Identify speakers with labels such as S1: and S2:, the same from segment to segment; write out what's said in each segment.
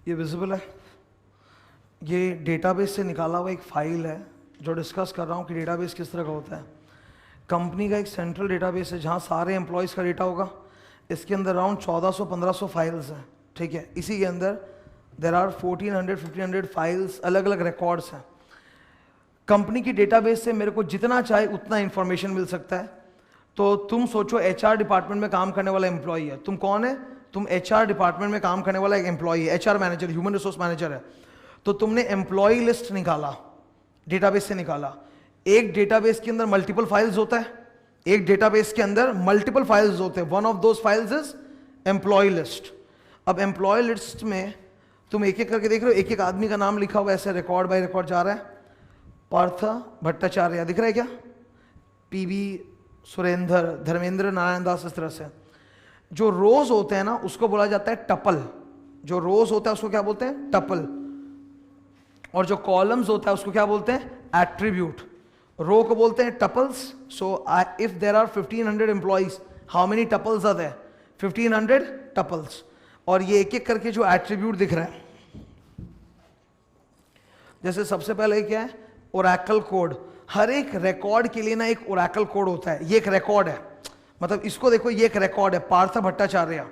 S1: ये विजिबल है, ये डेटाबेस से निकाला हुआ एक फाइल है जो डिस्कस कर रहा हूँ कि डेटाबेस किस तरह का होता है। कंपनी का एक सेंट्रल डेटाबेस है जहाँ सारे एम्प्लॉयज़ का डेटा होगा। इसके अंदर अराउंड 1400-1500 फाइल्स हैं, ठीक है। इसी के अंदर देर आर 1400-1500 फाइल्स, अलग अलग रिकॉर्ड्स हैं। कंपनी की डेटाबेस से मेरे को जितना चाहे उतना इंफॉर्मेशन मिल सकता है। तो तुम सोचो एचआर डिपार्टमेंट में काम करने वाला एम्प्लॉय है, तुम कौन है? तुम एचआर डिपार्टमेंट में काम करने वाला एक एम्प्लॉय है, HR manager, human resource manager है। तो तुमने एम्प्लॉय लिस्ट निकाला, डेटाबेस से निकाला। एक डेटाबेस के अंदर मल्टीपल फाइल्स होता है, एक डेटाबेस के अंदर मल्टीपल फाइल्स होते हैं। One of those files is employ list. अब एम्प्लॉय लिस्ट में तुम एक एक करके देख रहे हो, एक एक आदमी का नाम लिखा हुआ ऐसे रिकॉर्ड बाय रिकॉर्ड जा रहा है। पार्थ भट्टाचार्य दिख रहा है क्या? पीबी सुरेंद्र, धर्मेंद्र नारायण दास, इस तरह से। जो रोज होते हैं ना उसको बोला जाता है टपल। जो रोज होता है उसको क्या बोलते हैं? टपल। और जो कॉलम्स होता है उसको क्या बोलते हैं? एट्रीब्यूट। रो को बोलते हैं tuples. So if there are 1500 employees, how many tuples are there? 1500 tuples. और ये एक एक करके जो एट्रीब्यूट दिख रहा है, जैसे सबसे पहले क्या है? Oracle code. हर एक रिकॉर्ड के लिए ना एक ओरेकल कोड होता है। ये एक रिकॉर्ड है, मतलब इसको देखो, ये एक रिकॉर्ड है, पार्थ भट्टाचार्य।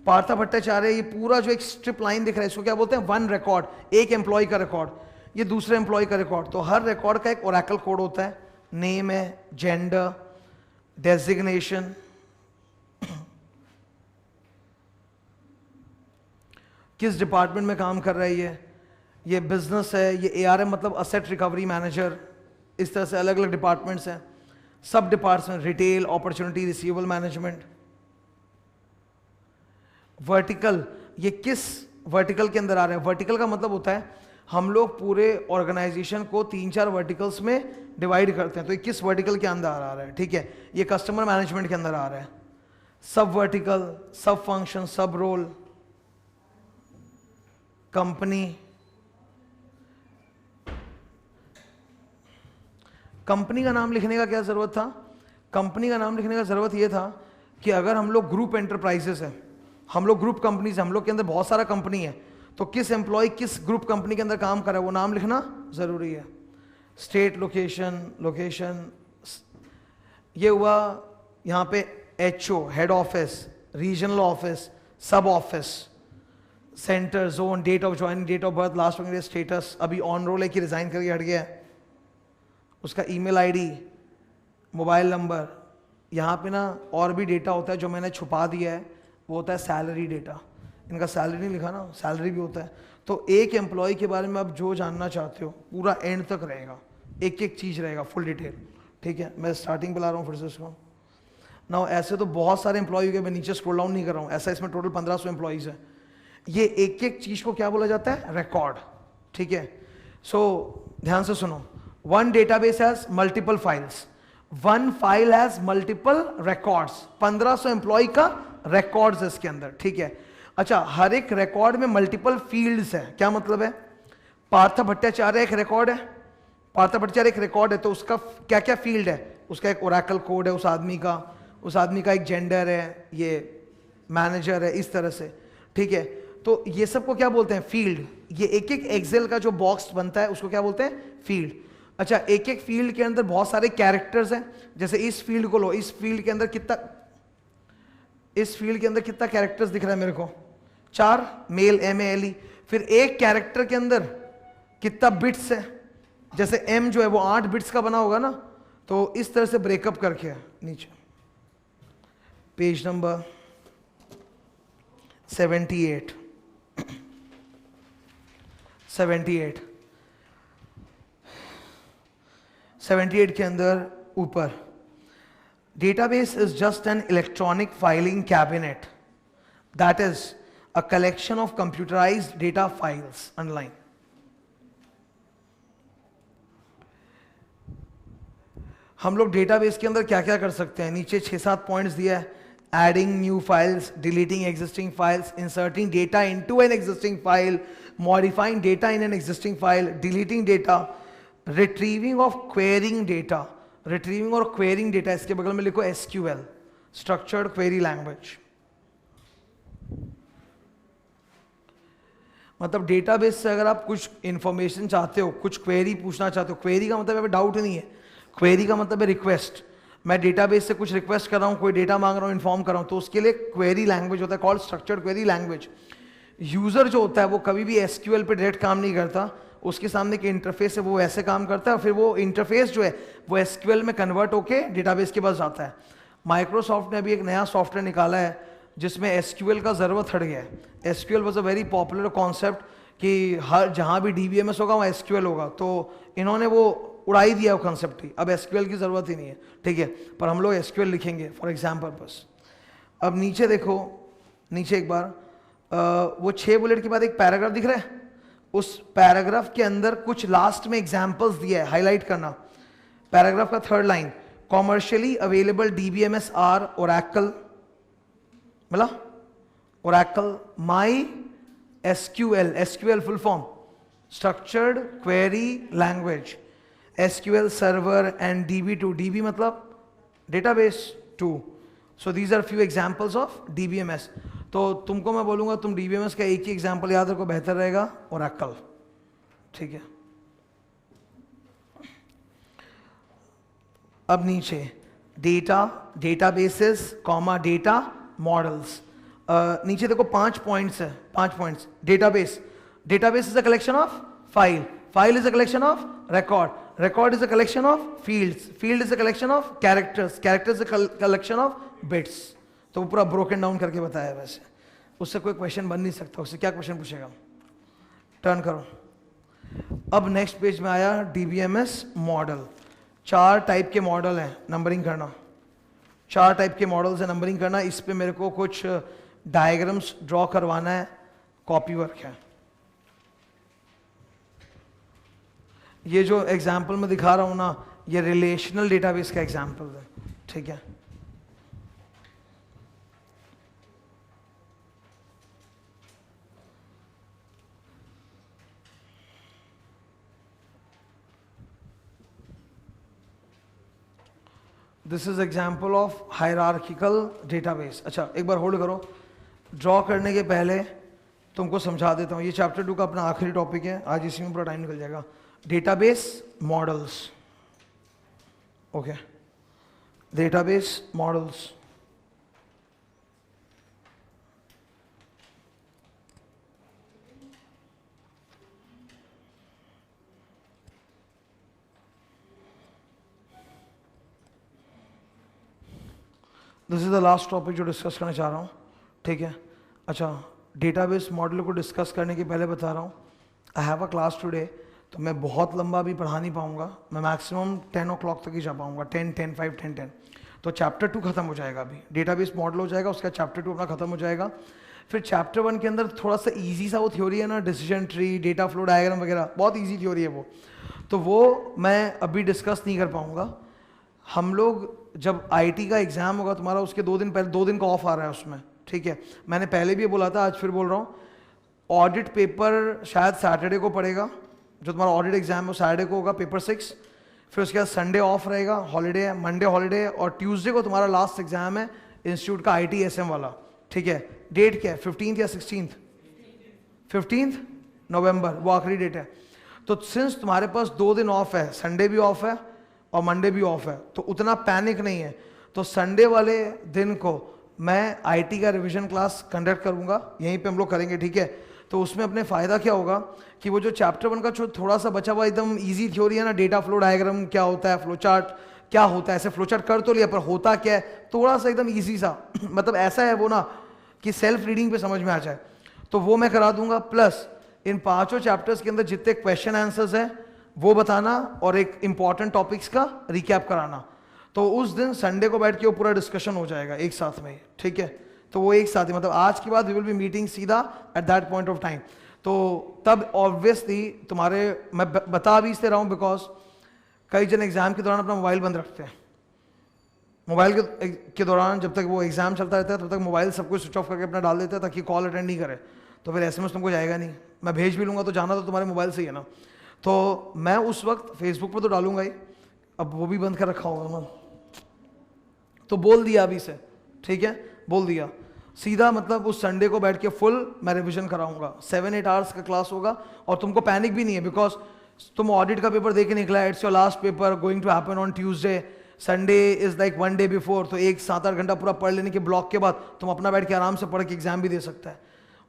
S1: पार्थ भट्टाचार्य, ये पूरा जो एक स्ट्रिप लाइन दिख रहा है इसको क्या बोलते हैं? वन रिकॉर्ड, एक एम्प्लॉय का रिकॉर्ड, ये दूसरे एम्प्लॉय का रिकॉर्ड। तो हर रिकॉर्ड का एक ओरेकल कोड होता है। नेम है, जेंडर, डेजिग्नेशन, किस डिपार्टमेंट में काम कर रहा है, ये बिजनेस है, ये एआरएम मतलब असेट रिकवरी मैनेजर। इस तरह से अलग अलग डिपार्टमेंट्स हैं। सब department, retail, opportunity, receivable management. Vertical, ये किस वर्टिकल के अंदर आ रहे हैं? वर्टिकल का मतलब होता है हम लोग पूरे ऑर्गेनाइजेशन को 3-4 वर्टिकल्स में डिवाइड करते हैं। तो ये किस वर्टिकल के अंदर आ रहा है, ठीक है। ये कस्टमर मैनेजमेंट के अंदर आ रहा है। सब वर्टिकल, सब फंक्शन, सब रोल, कंपनी। कंपनी का नाम लिखने का क्या जरूरत था? कंपनी का नाम लिखने का जरूरत यह था कि अगर हम लोग ग्रुप एंटरप्राइजेस है, हम लोग ग्रुप कंपनीज, हम लोग के अंदर बहुत सारा कंपनी है, तो किस एम्प्लॉय किस ग्रुप कंपनी के अंदर काम कर रहा है वो नाम लिखना जरूरी है। स्टेट, लोकेशन, लोकेशन, ये हुआ यहाँ पे HO, head office, regional office, sub office, centre, zone, date of joining, date of birth, last working day, status, अभी ऑन रोल है कि रिजाइन करके हट गया है, उसका ईमेल आईडी, मोबाइल नंबर। यहाँ पे ना और भी डेटा होता है जो मैंने छुपा दिया है, वो होता है सैलरी डेटा। इनका सैलरी नहीं लिखा ना, सैलरी भी होता है। तो एक एम्प्लॉय के बारे में आप जो जानना चाहते हो पूरा एंड तक रहेगा, एक एक चीज़ रहेगा, फुल डिटेल, ठीक है। मैं स्टार्टिंग पे ला रहा हूँ फिर से इसको ना। ऐसे तो बहुत सारे एम्प्लॉय हो गए, मैं नीचे स्क्रॉल डाउन नहीं कर रहा हूँ। ऐसा इसमें टोटल 1500 एम्प्लॉयज़ है। ये एक एक चीज़ को क्या बोला जाता है? रिकॉर्ड, ठीक है। सो ध्यान से सुनो। One database has multiple files, one file has multiple records. 1500 employ का रिकॉर्ड्स है इसके अंदर, ठीक है। अच्छा, हर एक रिकॉर्ड में मल्टीपल फील्ड्स है। क्या मतलब है? पार्थ भट्टाचार्य एक रिकॉर्ड है, पार्थ भट्टाचार्य एक रिकॉर्ड है, तो उसका क्या क्या फील्ड है? उसका एक ओरेकल कोड है उस आदमी का, उस आदमी का एक जेंडर है, ये मैनेजर है, इस तरह से, ठीक है। तो ये सब को क्या बोलते हैं? फील्ड। ये एक एक एक्सेल का जो बॉक्स बनता है उसको क्या बोलते हैं? फील्ड। अच्छा, एक एक फील्ड के अंदर बहुत सारे कैरेक्टर्स हैं। जैसे इस फील्ड को लो, इस फील्ड के अंदर कितना, इस फील्ड के अंदर कितना कैरेक्टर्स दिख रहा है मेरे को? 4, मेल, MALE। फिर एक कैरेक्टर के अंदर कितना बिट्स है? जैसे M जो है वो 8 बिट्स का बना होगा ना, तो इस तरह से ब्रेकअप करके है। नीचे पेज नंबर 78 के अंदर ऊपर, database is just an electronic filing cabinet that is a collection of computerised data files. Online हम लोग डेटाबेस के अंदर क्या क्या कर सकते हैं? नीचे 6-7 पॉइंट्स दिया है। Adding new files, deleting existing files, inserting data into an existing file, modifying data in an existing file, deleting data, retrieving of quarrying data. Retrieving और क्वेरिंग डेटा, इसके बगल में लिखो SQL, स्ट्रक्चर्ड क्वेरी लैंग्वेज। मतलब database से अगर आप कुछ इंफॉर्मेशन चाहते हो, कुछ क्वेरी पूछना चाहते हो, क्वेरी का मतलब डाउट नहीं है, क्वेरी का मतलब है रिक्वेस्ट। मैं डेटाबेस से कुछ रिक्वेस्ट कर रहा हूँ, कोई डेटा मांग रहा हूँ, इन्फॉर्म कर रहा हूँ, तो उसके लिए क्वेरी लैंग्वेज होता है called structured query language. User जो होता है वो कभी भी एसक्यूएल पे डायरेक्ट काम नहीं करता, उसके सामने एक इंटरफेस है वो वैसे काम करता है, और फिर वो इंटरफेस जो है वो एसक्यूएल में कन्वर्ट होके डेटाबेस के पास जाता है। माइक्रोसॉफ्ट ने अभी एक नया सॉफ्टवेयर निकाला है जिसमें एसक्यूएल का ज़रूरत हट गया है। SQL was a very popular concept कि हर जहाँ भी डीबीएमएस होगा वहाँ एसक्यूएल होगा, तो इन्होंने वो उड़ाई दिया वो कॉन्सेप्ट ही, अब एसक्यूएल की ज़रूरत ही नहीं है, ठीक है। पर हम लोग एसक्यूएल लिखेंगे फॉर एग्जाम पर्पस। अब नीचे देखो, नीचे एक बार वो 6 बुलेट के बाद एक पैराग्राफ दिख रहा है, उस पैराग्राफ के अंदर कुछ लास्ट में एग्जाम्पल्स दिया है, हाईलाइट करना। पैराग्राफ का 3rd line, commercially available DBMS are Oracle, मिला Oracle, my SQL, SQL full form structured query language, SQL server and DB2, DB मतलब database 2। So these are few examples of DBMS. तो तुमको मैं बोलूंगा तुम DBMS का एक ही एग्जांपल याद रखो, बेहतर रहेगा, ओरेकल, ठीक है। अब नीचे data, databases comma data models, नीचे देखो 5 पॉइंट्स है, 5 points. Database, database is a collection of file, file is a collection of record, record is a collection of fields, field is a collection of characters, characters is a collection of bits। तो वो पूरा broken down करके बताया है। वैसे उससे कोई question बन नहीं सकता, उससे क्या क्वेश्चन पूछेगा। टर्न करो। अब नेक्स्ट पेज में आया DBMS मॉडल। 4 टाइप के मॉडल हैं, नंबरिंग करना। 4 टाइप के मॉडल्स है, नंबरिंग करना। इस पे मेरे को कुछ डायग्राम्स ड्रॉ करवाना है, कॉपी वर्क है। ये जो एग्जाम्पल मैं दिखा रहा हूं ना, ये रिलेशनल डेटाबेस का एग्जाम्पल है, ठीक है। This is example of hierarchical database. अच्छा एक बार होल्ड करो, ड्रॉ करने के पहले तुमको समझा देता हूँ। ये चैप्टर 2 का अपना आखिरी टॉपिक है, आज इसी में पूरा टाइम निकल जाएगा। Database models, okay, database models. This is the last topic जो डिस्कस करना चाह रहा हूँ, ठीक है। अच्छा, डेटाबेस मॉडल को डिस्कस करने के पहले बता रहा हूँ, I have a class today, तो मैं बहुत लंबा भी पढ़ा नहीं पाऊंगा, मैं मैक्सिमम 10 o'clock तक ही जा पाऊंगा, 10, 10, 5, 10, 10। तो चैप्टर 2 खत्म हो जाएगा, अभी डेटाबेस मॉडल हो जाएगा, उसका चैप्टर 2 अपना खत्म हो जाएगा। फिर चैप्टर 1 के अंदर थोड़ा सा इजी सा वो थ्योरी है ना, decision tree, data flow diagram वगैरह, बहुत इजी थ्योरी है वो, तो वो मैं अभी डिस्कस नहीं कर पाऊंगा। हम लोग जब IT का एग्जाम होगा तुम्हारा, उसके 2 दिन पहले, 2 दिन का ऑफ आ रहा है उसमें, ठीक है। मैंने पहले भी बोला था, आज फिर बोल रहा हूँ, ऑडिट पेपर शायद सैटरडे को पड़ेगा, जो तुम्हारा ऑडिट एग्जाम है वो सैटरडे को होगा, पेपर 6। फिर उसके बाद संडे ऑफ रहेगा, हॉलीडे है, मंडे हॉलीडे है, और ट्यूसडे को तुम्हारा लास्ट एग्जाम है इंस्टीट्यूट का ITSM वाला, ठीक है। डेट क्या है, 15th या 16th? 15th नवंबर, वो आखिरी डेट है। तो सिंस तुम्हारे पास 2 दिन ऑफ है, संडे भी ऑफ है और मंडे भी ऑफ है, तो उतना पैनिक नहीं है। तो संडे वाले दिन को मैं IT का रिवीजन क्लास कंडक्ट करूंगा, यहीं पे हम लोग करेंगे, ठीक है। तो उसमें अपने फ़ायदा क्या होगा कि वो जो चैप्टर 1 का जो थोड़ा सा बचा हुआ एकदम इजी थ्योरी है ना, डेटा फ्लो डायग्राम क्या होता है, फ्लो चार्ट क्या होता है, ऐसे फ्लो चार्ट कर तो लिया, पर होता क्या है, थोड़ा सा एकदम इजी सा मतलब ऐसा है वो ना कि सेल्फ रीडिंग पे समझ में आ जाए, तो वो मैं करा दूंगा। प्लस इन 5 चैप्टर्स के अंदर जितने क्वेश्चन आंसर्स हैं वो बताना, और एक इंपॉर्टेंट टॉपिक्स का रिकैप कराना। तो उस दिन संडे को बैठ के वो पूरा डिस्कशन हो जाएगा एक साथ में, ठीक है। तो वो एक साथ ही, मतलब आज के बाद वी विल बी मीटिंग सीधा at that point of time. तो तब ऑब्वियसली तुम्हारे, मैं बता भी इसलिए रहा हूँ बिकॉज कई जन एग्जाम के दौरान अपना मोबाइल बंद रखते हैं। मोबाइल के दौरान जब तक वो एग्जाम चलता रहता है तब तक मोबाइल सब कुछ स्विच ऑफ करके अपना डाल देता है ताकि कॉल अटेंड नहीं करे, तो फिर SMS तुमको जाएगा नहीं। मैं भेज भी लूँगा तो जाना तो तुम्हारे मोबाइल से ही है ना। तो मैं उस वक्त फेसबुक पर तो डालूंगा ही, अब वो भी बंद कर रखा होगा मैं, तो बोल दिया अभी से, ठीक है, बोल दिया। सीधा मतलब उस संडे को बैठ के फुल मैं रिविजन कराऊंगा, 7-8 आवर्स का क्लास होगा, और तुमको पैनिक भी नहीं है बिकॉज तुम ऑडिट का पेपर दे के निकला है, it's your last paper going to happen on Tuesday, Sunday is like 1 day before, तो 1-7-8 घंटा पूरा पढ़ लेने के ब्लॉक के बाद तुम अपना बैठ के आराम से पढ़ के एग्जाम भी दे सकता है।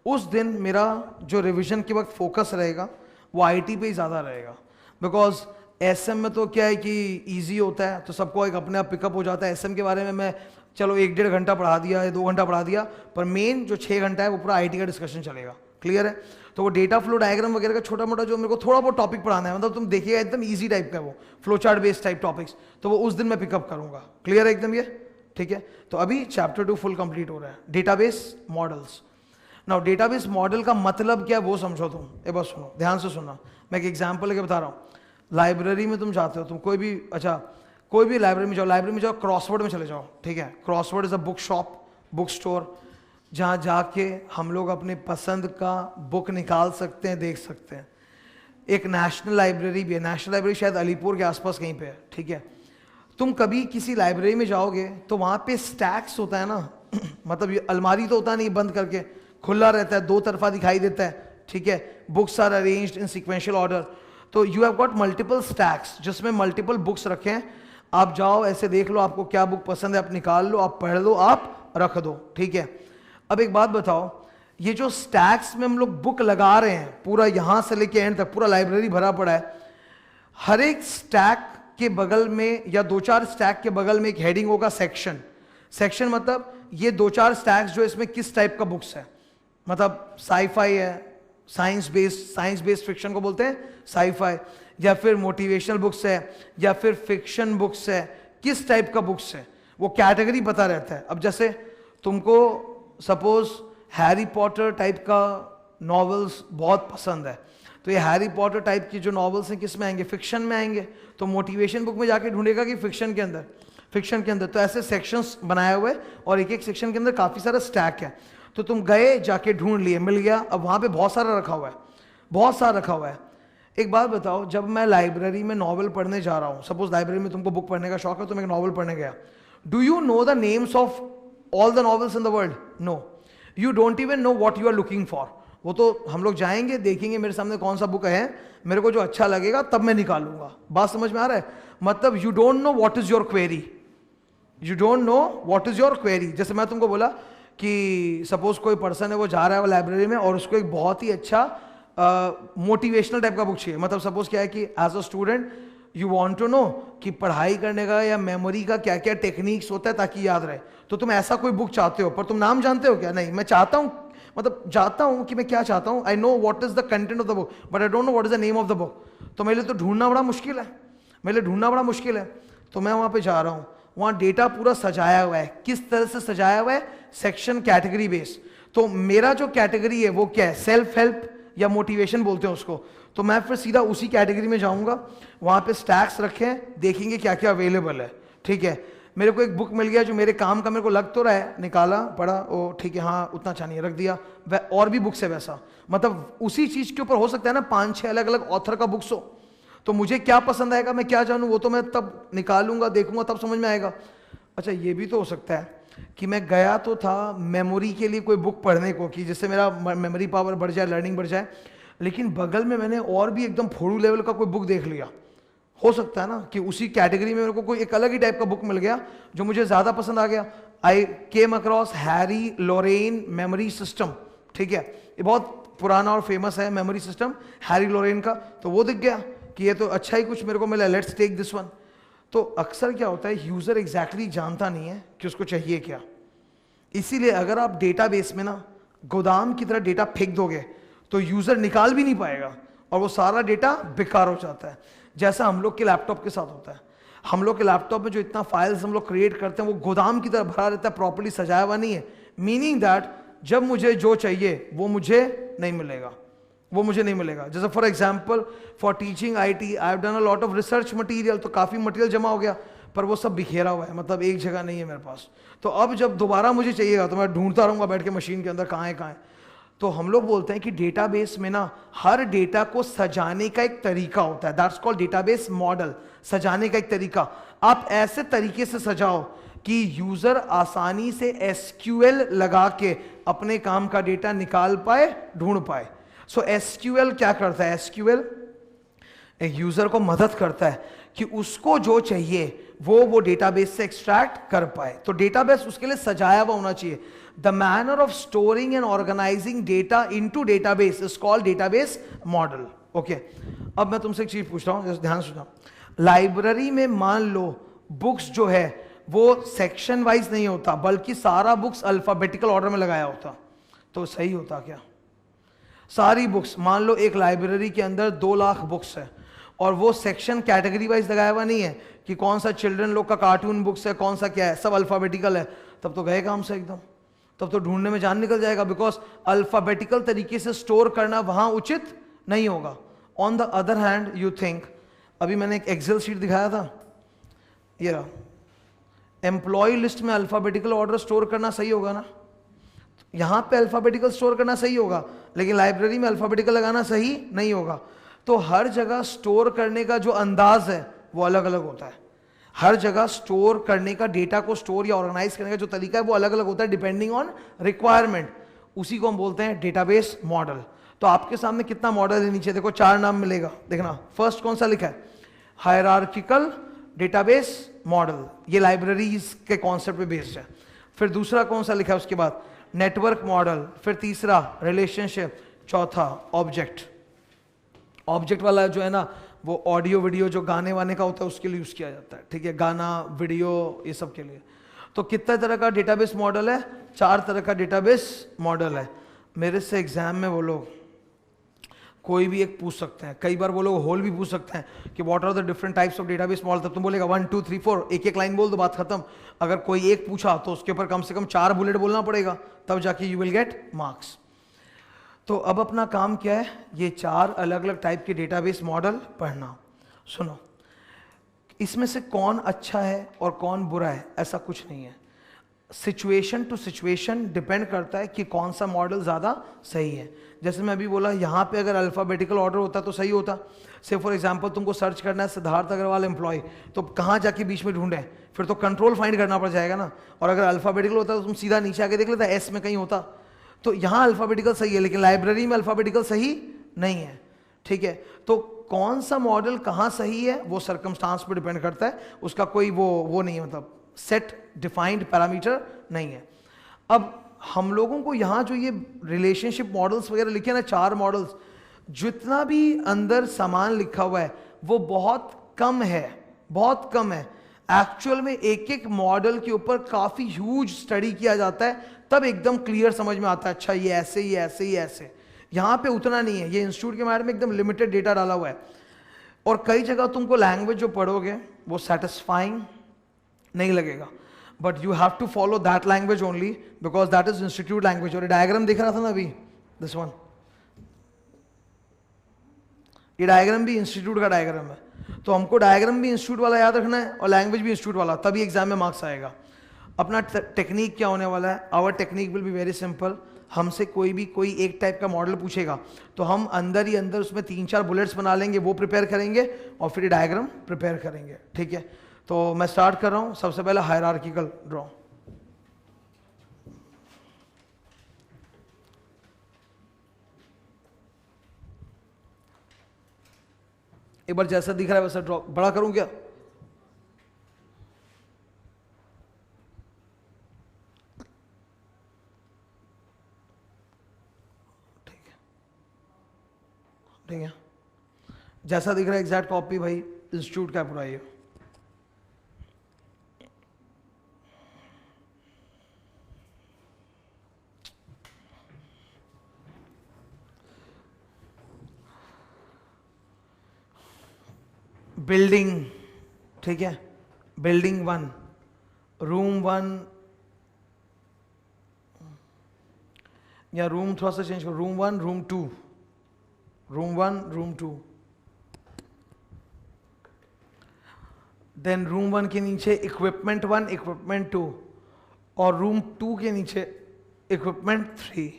S1: उस दिन मेरा जो रिविजन के वक्त फोकस रहेगा वो आईटी पे ही ज़्यादा रहेगा, बिकॉज एसएम में तो क्या है कि इजी होता है तो सबको एक अपने आप पिकअप हो जाता है। एसएम के बारे में मैं चलो 1-1.5 घंटा पढ़ा दिया या 2 घंटा पढ़ा दिया, पर मेन जो 6 घंटा है वो पूरा आईटी का डिस्कशन चलेगा। क्लियर है? तो वो डेटा फ्लो डायग्राम वगैरह का छोटा मोटा जो मेरे को थोड़ा बहुत टॉपिक पढ़ाना है, मतलब तुम देखिएगा एकदम ईजी टाइप का वो flow chart based type topics, तो वो उस दिन मैं पिकअप करूंगा। क्लियर है एकदम ये? ठीक है, तो अभी चैप्टर 2 फुल कंप्लीट हो रहा है, database models. Now database model का मतलब क्या है वो समझो तुम, ये बस सुनो, ध्यान से सुनना। मैं एक एग्जांपल लेके बता रहा हूँ। लाइब्रेरी में तुम जाते हो, तुम कोई भी लाइब्रेरी में जाओ, क्रॉसवर्ड में चले जाओ, ठीक है? Crossword is a book shop, book store, जहाँ जाके हम लोग अपने पसंद का बुक निकाल सकते हैं, देख सकते हैं। एक नेशनल लाइब्रेरी भी है, नेशनल लाइब्रेरी शायद अलीपुर के आसपास कहीं पे है, ठीक है? तुम कभी किसी लाइब्रेरी में जाओगे तो वहाँ पे स्टैक्स होता है ना मतलब ये अलमारी तो होता नहीं बंद करके, खुला रहता है, 2 तरफा दिखाई देता है, ठीक है? Books are arranged in sequential order, तो you have got multiple stacks जिसमें मल्टीपल बुक्स रखे हैं। आप जाओ ऐसे देख लो आपको क्या बुक पसंद है, आप निकाल लो, आप पढ़ लो, आप रख दो, ठीक है? अब एक बात बताओ, ये जो स्टैक्स में हम लोग बुक लगा रहे हैं, पूरा यहां से लेके एंड तक पूरा लाइब्रेरी भरा पड़ा है, हर एक स्टैक के बगल में या 2-4 स्टैक के बगल में एक हेडिंग होगा सेक्शन। सेक्शन मतलब ये 2-4 स्टैक्स जो इसमें किस टाइप का बुक्स है, मतलब साईफाई है, साइंस बेस्ड फिक्शन को बोलते हैं साईफाई, या फिर मोटिवेशनल बुक्स है, या फिर फिक्शन बुक्स है, किस टाइप का बुक्स है वो कैटेगरी पता रहता है। अब जैसे तुमको सपोज हैरी पॉटर टाइप का नॉवेल्स बहुत पसंद है, तो ये हैरी पॉटर टाइप की जो नॉवेल्स हैं किस में आएंगे, फिक्शन में आएंगे, तो मोटिवेशन बुक में जाके ढूंढेगा कि फिक्शन के अंदर। तो ऐसे सेक्शंस बनाए हुए और एक एक सेक्शन के अंदर काफी सारा स्टैक है, तो तुम गए जाके ढूंढ लिए, मिल गया, अब वहां पे बहुत सारा रखा हुआ है। एक बात बताओ, जब मैं लाइब्रेरी में नॉवल पढ़ने जा रहा हूं, सपोज लाइब्रेरी में तुमको बुक पढ़ने का शौक है, तुम एक नॉवल पढ़ने गया, do you know the names of all the novels in the world? No, you don't even know what you are looking for. वो तो हम लोग जाएंगे, देखेंगे मेरे सामने कौन सा बुक है, मेरे को जो अच्छा लगेगा तब मैं निकालूंगा। बात समझ में आ रहा है? मतलब you don't know what is your query. जैसे मैं तुमको बोला कि सपोज कोई पर्सन है, वो जा रहा है वो लाइब्रेरी में और उसको एक बहुत ही अच्छा मोटिवेशनल टाइप का बुक चाहिए। मतलब सपोज क्या है कि as a student you want to know कि पढ़ाई करने का या मेमोरी का क्या क्या टेक्निक्स होता है ताकि याद रहे, तो तुम ऐसा कोई बुक चाहते हो, पर तुम नाम जानते हो क्या? नहीं, मैं चाहता हूं, मतलब जाता हूं कि मैं क्या चाहता हूं, I know what is the content of the book but I don't know what is the name of the book. तो मेरे लिए तो ढूंढना बड़ा मुश्किल है, तो मैं वहां पे जा रहा हूं, वहां डेटा पूरा सजाया हुआ है। किस तरह से सजाया हुआ है? Section category base. तो मेरा जो कैटेगरी है वो क्या है? सेल्फ हेल्प या मोटिवेशन बोलते हैं उसको। तो मैं फिर सीधा उसी कैटेगरी में जाऊंगा, वहां पे स्टैक्स रखे हैं, देखेंगे क्या क्या अवेलेबल है, ठीक है? मेरे को एक बुक मिल गया जो मेरे काम का मेरे को लग तो रहा है, निकाला, पढ़ा, ओ ठीक है, हाँ उतना अच्छा नहीं है, रख दिया। और भी बुक्स है वैसा, मतलब उसी चीज के ऊपर हो सकता है ना 5-6 अलग अलग ऑथर का बुक्स हो, तो मुझे क्या पसंद आएगा, मैं क्या जानूं, वो तो मैं तब निकालूंगा, देखूंगा, तब समझ में आएगा। अच्छा, ये भी तो हो सकता है कि मैं गया तो था मेमोरी के लिए कोई बुक पढ़ने को, कि जिससे मेरा मेमोरी पावर बढ़ जाए, लर्निंग बढ़ जाए, लेकिन बगल में मैंने और भी एकदम फोड़ू लेवल का कोई बुक देख लिया। हो सकता है ना कि उसी कैटेगरी में मेरे को कोई एक अलग ही टाइप का बुक मिल गया जो मुझे ज्यादा पसंद आ गया। आई केम अक्रॉस हैरी लोरेन मेमोरी सिस्टम, ठीक है? ये बहुत पुराना और फेमस है मेमोरी सिस्टम हैरी लोरेन का, तो वो दिख गया कि ये तो अच्छा ही कुछ मेरे को मिला, लेट्स टेक दिस वन। तो अक्सर क्या होता है, यूजर एग्जैक्टली जानता नहीं है कि उसको चाहिए क्या। इसीलिए अगर आप डेटाबेस में ना गोदाम की तरह डेटा फेंक दोगे तो यूजर निकाल भी नहीं पाएगा और वो सारा डेटा बेकार हो जाता है। जैसा हम लोग के लैपटॉप के साथ होता है, हम लोग के लैपटॉप में जो इतना फाइल्स हम लोग क्रिएट करते हैं वो गोदाम की तरह भरा रहता है, प्रॉपर्ली सजाया हुआ नहीं है। मीनिंग दैट जब मुझे जो चाहिए वो मुझे नहीं मिलेगा। जैसे for example for teaching IT I have done a lot of research material, तो काफी मटेरियल जमा हो गया, पर वो सब बिखेरा हुआ है, मतलब एक जगह नहीं है मेरे पास। तो अब जब दोबारा मुझे चाहिएगा तो मैं ढूंढता रहूंगा बैठ के मशीन के अंदर, कहाँ है। तो हम लोग बोलते हैं कि डेटाबेस में ना हर डेटा को सजाने का एक तरीका होता है, दैट्स कॉल्ड डेटाबेस मॉडल। सजाने का एक तरीका, आप ऐसे तरीके से सजाओ कि यूजर आसानी से एसक्यूएल लगा के अपने काम का डेटा निकाल पाए, ढूंढ पाए। सो एसक्यूएल क्या करता है? एसक्यूएल एक यूजर को मदद करता है कि उसको जो चाहिए वो डेटाबेस से एक्सट्रैक्ट कर पाए। तो डेटाबेस उसके लिए सजाया हुआ होना चाहिए। The manner of storing and organising data into database is called database model. Okay, अब मैं तुमसे एक चीज पूछ रहा हूं, ध्यान सुना। लाइब्रेरी में मान लो बुक्स जो है वो सेक्शन वाइज नहीं होता, बल्कि सारा बुक्स अल्फाबेटिकल ऑर्डर में लगाया होता, तो सही होता क्या? सारी बुक्स, मान लो एक लाइब्रेरी के अंदर 2 लाख बुक्स है और वो सेक्शन कैटेगरी वाइज लगाया हुआ नहीं है कि कौन सा चिल्ड्रन लोग का कार्टून बुक्स है, कौन सा क्या है, सब अल्फाबेटिकल है, तब तो गए काम से एकदम, तब तो ढूंढने में जान निकल जाएगा, बिकॉज अल्फाबेटिकल तरीके से स्टोर करना वहां उचित नहीं होगा। On the other hand you think, अभी मैंने एक एक्सेल शीट दिखाया था, ये रहा, एम्प्लॉय लिस्ट में अल्फाबेटिकल ऑर्डर स्टोर करना सही होगा ना? यहां पे अल्फाबेटिकल स्टोर करना सही होगा, लेकिन लाइब्रेरी में अल्फाबेटिकल लगाना सही नहीं होगा। तो हर जगह स्टोर करने का जो अंदाज है वो अलग अलग होता है। हर जगह स्टोर करने का, डेटा को स्टोर या ऑर्गेनाइज करने का जो तरीका है वो अलग अलग होता है डिपेंडिंग ऑन रिक्वायरमेंट। उसी को हम बोलते हैं डेटाबेस मॉडल। तो आपके सामने कितना मॉडल है नीचे देखो, 4 नाम मिलेगा, देखना। फर्स्ट कौन सा लिखा है? हायरार्किकल डेटाबेस मॉडल, ये लाइब्रेरीज के कॉन्सेप्ट पे बेस्ड है। फिर दूसरा कौन सा लिखा है उसके बाद? Network model. फिर तीसरा रिलेशनशिप। चौथा ऑब्जेक्ट। ऑब्जेक्ट वाला जो है ना, वो ऑडियो वीडियो जो गाने वाने का होता है उसके लिए यूज किया जाता है, ठीक है, गाना वीडियो ये सब के लिए। तो कितना तरह का डेटाबेस मॉडल है? 4 तरह का डेटाबेस मॉडल है। मेरे से एग्जाम में वो लोग कोई भी एक पूछ सकते हैं, कई बार वो लोग होल भी पूछ सकते हैं कि what are the different types of database model. तब तुम बोलेगा 1 2 3 4, एक एक लाइन बोल दो, बात खत्म। अगर कोई एक पूछा तो उसके ऊपर कम से कम 4 बुलेट बोलना पड़ेगा, तब जाके यू विल गेट मार्क्स। तो अब अपना काम क्या है? ये 4 अलग अलग टाइप के डेटाबेस मॉडल पढ़ना। सुनो, इसमें से कौन अच्छा है और कौन बुरा है ऐसा कुछ नहीं है। सिचुएशन टू सिचुएशन डिपेंड करता है कि कौन सा मॉडल ज़्यादा सही है। जैसे मैं अभी बोला, यहाँ पे अगर अल्फाबेटिकल ऑर्डर होता तो सही होता। से फॉर एग्जांपल तुमको सर्च करना है सिद्धार्थ अग्रवाल एम्प्लॉय, तो कहाँ जाके बीच में ढूंढे? फिर तो कंट्रोल फाइंड करना पड़ जाएगा ना। और अगर अल्फाबेटिकल होता तो तुम सीधा नीचे आके देख लेता, एस में कहीं होता। तो यहाँ अल्फाबेटिकल सही है, लेकिन लाइब्रेरी में अल्फाबेटिकल सही नहीं है, ठीक है। तो कौन सा मॉडल कहाँ सही है वो सर्कमस्टांस पर डिपेंड करता है, उसका कोई वो नहीं है, मतलब सेट डिफाइंड पैरामीटर नहीं है। अब हम लोगों को यहाँ जो ये रिलेशनशिप मॉडल्स वगैरह लिखे ना, 4 मॉडल्स, जितना भी अंदर सामान लिखा हुआ है वो बहुत कम है, बहुत कम है। एक्चुअल में एक एक मॉडल के ऊपर काफी ह्यूज स्टडी किया जाता है, तब एकदम क्लियर समझ में आता है, अच्छा ये ऐसे, ये ऐसे, ये ऐसे। यहाँ पे उतना नहीं है। ये इंस्टीट्यूट के बारे में एकदम लिमिटेड डेटा डाला हुआ है। और कई जगह तुमको लैंग्वेज जो पढ़ोगे वो सेटिस्फाइंग नहीं लगेगा, but you have to follow that language only because that is institute language. और डायग्राम दिख रहा था ना अभी, दिस वन, ये डायग्राम भी इंस्टीट्यूट का डायग्राम है। तो हमको डायग्राम भी इंस्टीट्यूट वाला याद रखना है और लैंग्वेज भी इंस्टीट्यूट वाला, तभी एग्जाम में मार्क्स आएगा। अपना टेक्निक क्या होने वाला है? Our technique will be very simple. हमसे कोई एक टाइप का मॉडल पूछेगा तो हम अंदर ही अंदर उसमें 3-4 बुलेट्स बना लेंगे, वो प्रिपेयर करेंगे और फिर डायग्राम प्रिपेयर करेंगे, ठीक है। तो मैं स्टार्ट कर रहा हूं। सबसे पहले हायरार्किकल ड्रॉ। एक बार जैसा दिख रहा है वैसा ड्रॉ। बड़ा करूं क्या? ठीक है, ठीक है, जैसा दिख रहा है एग्जैक्ट कॉपी भाई इंस्टीट्यूट का पूरा ये। बिल्डिंग, ठीक है, बिल्डिंग 1, रूम 1, या रूम थोड़ा सा चेंज करो, room 1, room 2, room 1, room 2। Then room 1 के नीचे इक्विपमेंट 1, इक्विपमेंट 2, और रूम 2 के नीचे इक्विपमेंट 3।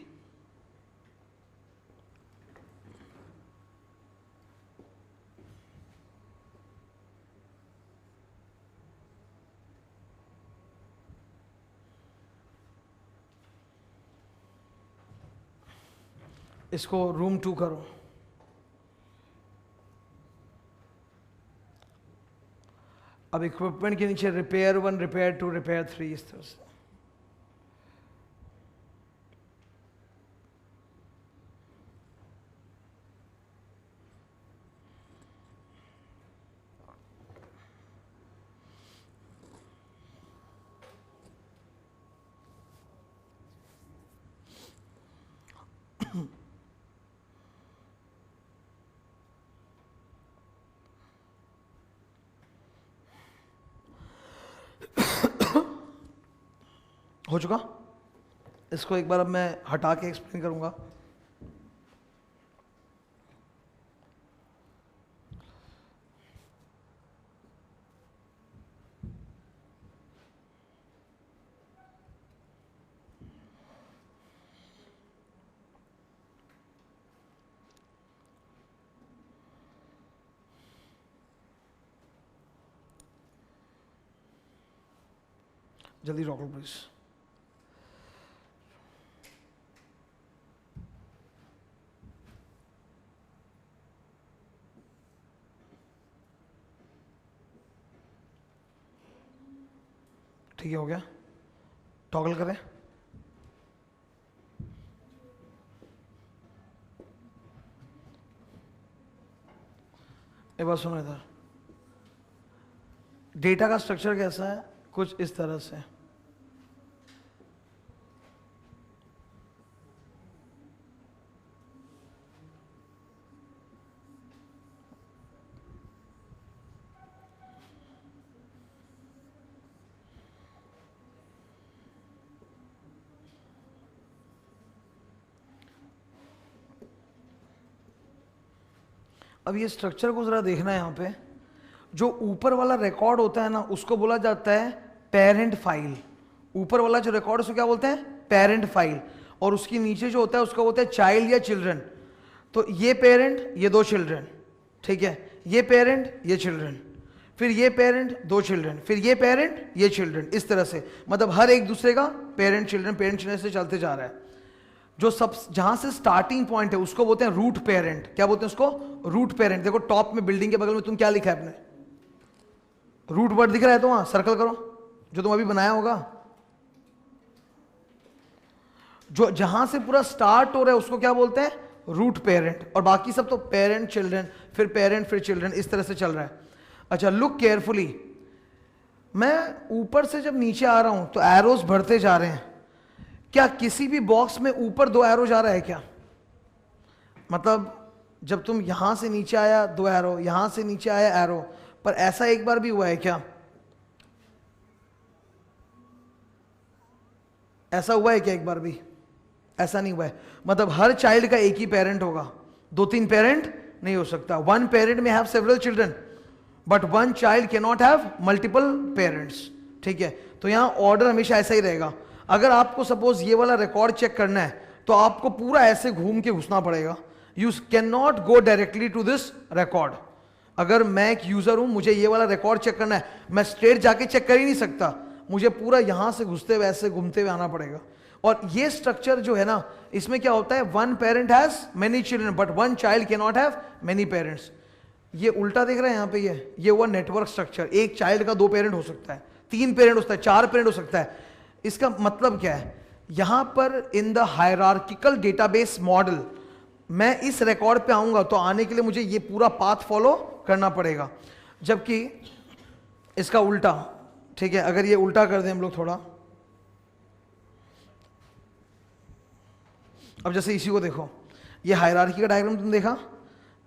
S1: इसको रूम 2 करो। अब इक्विपमेंट के नीचे रिपेयर 1, रिपेयर 2, रिपेयर 3, इस तरह से। हो चुका। इसको एक बार अब मैं हटा के एक्सप्लेन करूंगा। जल्दी रॉक लो प्लीज। ठीक है, हो गया। टॉगल करें। एक बार सुनो इधर, डेटा का स्ट्रक्चर कैसा है, कुछ इस तरह से। अब ये स्ट्रक्चर को जरा देखना है। यहाँ पे जो ऊपर वाला रिकॉर्ड होता है ना, उसको बोला जाता है पेरेंट फाइल। ऊपर वाला जो रिकॉर्ड उसको क्या बोलते हैं, पेरेंट फाइल। और उसके नीचे जो होता है उसको बोलते हैं चाइल्ड या चिल्ड्रन। तो ये पेरेंट, ये 2 चिल्ड्रन, ठीक है, ये पेरेंट, ये चिल्ड्रन, फिर ये पेरेंट, 2 चिल्ड्रन, फिर ये पेरेंट, ये चिल्ड्रन, इस तरह से। मतलब हर एक दूसरे का पेरेंट चिल्ड्रन से चलते जा रहा है। जो सब जहां से स्टार्टिंग पॉइंट है उसको बोलते हैं रूट पेरेंट। क्या बोलते हैं उसको, रूट पेरेंट। देखो टॉप में बिल्डिंग के बगल में तुम क्या लिखा है अपने, रूट वर्ड दिख रहा है तो वहां सर्कल करो, जो तुम अभी बनाया होगा। जो जहां से पूरा स्टार्ट हो रहा है उसको क्या बोलते हैं, रूट पेरेंट। और बाकी सब तो पेरेंट चिल्ड्रन, फिर पेरेंट, फिर चिल्ड्रन, इस तरह से चल रहा है। अच्छा, लुक केयरफुली। मैं ऊपर से जब नीचे आ रहा हूं तो एरोज बढ़ते जा रहे हैं। क्या किसी भी बॉक्स में ऊपर 2 एरो जा रहा है क्या? मतलब जब तुम यहां से नीचे आया 2 एरो, यहां से नीचे आया एरो, पर ऐसा एक बार भी हुआ है क्या? ऐसा हुआ है क्या एक बार भी? ऐसा नहीं हुआ है। मतलब हर चाइल्ड का एक ही पेरेंट होगा, 2-3 पेरेंट नहीं हो सकता। 1 पेरेंट में have several children, but 1 child can not have multiple parents. ठीक है, तो यहां ऑर्डर हमेशा ऐसा ही रहेगा। अगर आपको सपोज ये वाला रिकॉर्ड चेक करना है तो आपको पूरा ऐसे घूम के घुसना पड़ेगा। You can not go directly to this record. अगर मैं एक यूजर हूं, मुझे ये वाला रिकॉर्ड चेक करना है, मैं स्ट्रेट जाके चेक कर ही नहीं सकता, मुझे पूरा यहां से घुसते हुए ऐसे घूमते हुए आना पड़ेगा। और ये स्ट्रक्चर जो है ना, इसमें क्या होता है, 1 parent has many children but 1 child can not have many parents. ये उल्टा देख रहे हैं यहाँ पे, ये हुआ नेटवर्क स्ट्रक्चर। एक चाइल्ड का 2 पेरेंट हो सकता है, 3 पेरेंट हो सकता है, 4 पेरेंट हो सकता है। इसका मतलब क्या है, यहां पर in the hierarchical database model मैं इस रिकॉर्ड पे आऊंगा तो आने के लिए मुझे ये पूरा पाथ फॉलो करना पड़ेगा। जबकि इसका उल्टा, ठीक है, अगर ये उल्टा कर दें हम लोग थोड़ा, अब जैसे इसी को देखो, ये हायरार्की का डायग्राम तुम देखा।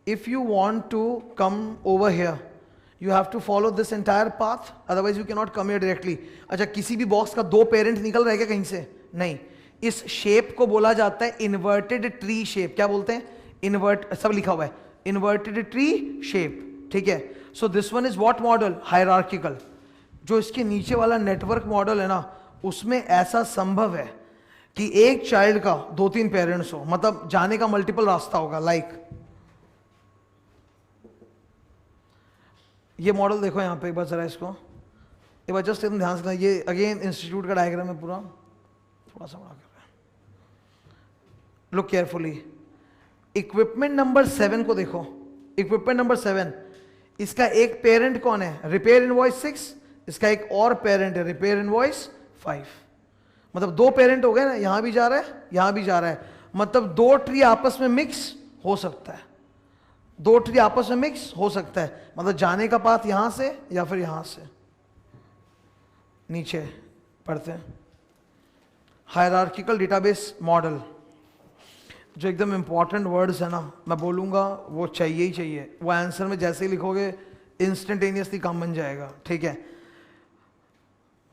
S1: If you want to come over here you have to follow this entire path, otherwise you cannot come here directly। अच्छा, किसी भी बॉक्स का 2 पेरेंट निकल रहा है क्या कहीं से? नहीं। इस शेप को बोला जाता है इन्वर्टेड ट्री शेप। क्या बोलते हैं? इन्वर्ट, सब लिखा हुआ है, इन्वर्टेड ट्री शेप। ठीक है, so this one is what model, hierarchical. जो इसके नीचे वाला नेटवर्क मॉडल है ना, उसमें ऐसा संभव है कि एक चाइल्ड का 2-3 पेरेंट्स हो, मतलब जाने का मल्टीपल रास्ता होगा। लाइक ये मॉडल देखो यहाँ पे एक बार जरा, इसको एक बार जस्ट एकदम ध्यान से। ये अगेन इंस्टीट्यूट का डायग्राम है पूरा, थोड़ा सा बड़ा कर रहा है, लुक केयरफुली। इक्विपमेंट नंबर 7 को देखो, इक्विपमेंट नंबर 7, इसका एक पेरेंट कौन है? रिपेयर इनवॉइस 6, इसका एक और पेरेंट है रिपेयर इनवॉइस 5। मतलब दो पेरेंट हो गए ना, यहां भी जा रहा है यहां भी जा रहा है, मतलब दो ट्री आपस में मिक्स हो सकता है, दो ट्री आपस में मिक्स हो सकता है, मतलब जाने का पाथ यहां से या फिर यहां से। नीचे पढ़ते हैं, हायरार्किकल डेटाबेस मॉडल, जो एकदम इंपॉर्टेंट वर्ड्स है ना, मैं बोलूंगा वो चाहिए ही चाहिए, वो आंसर में जैसे ही लिखोगे इंस्टेंटेनियसली काम बन जाएगा, ठीक है।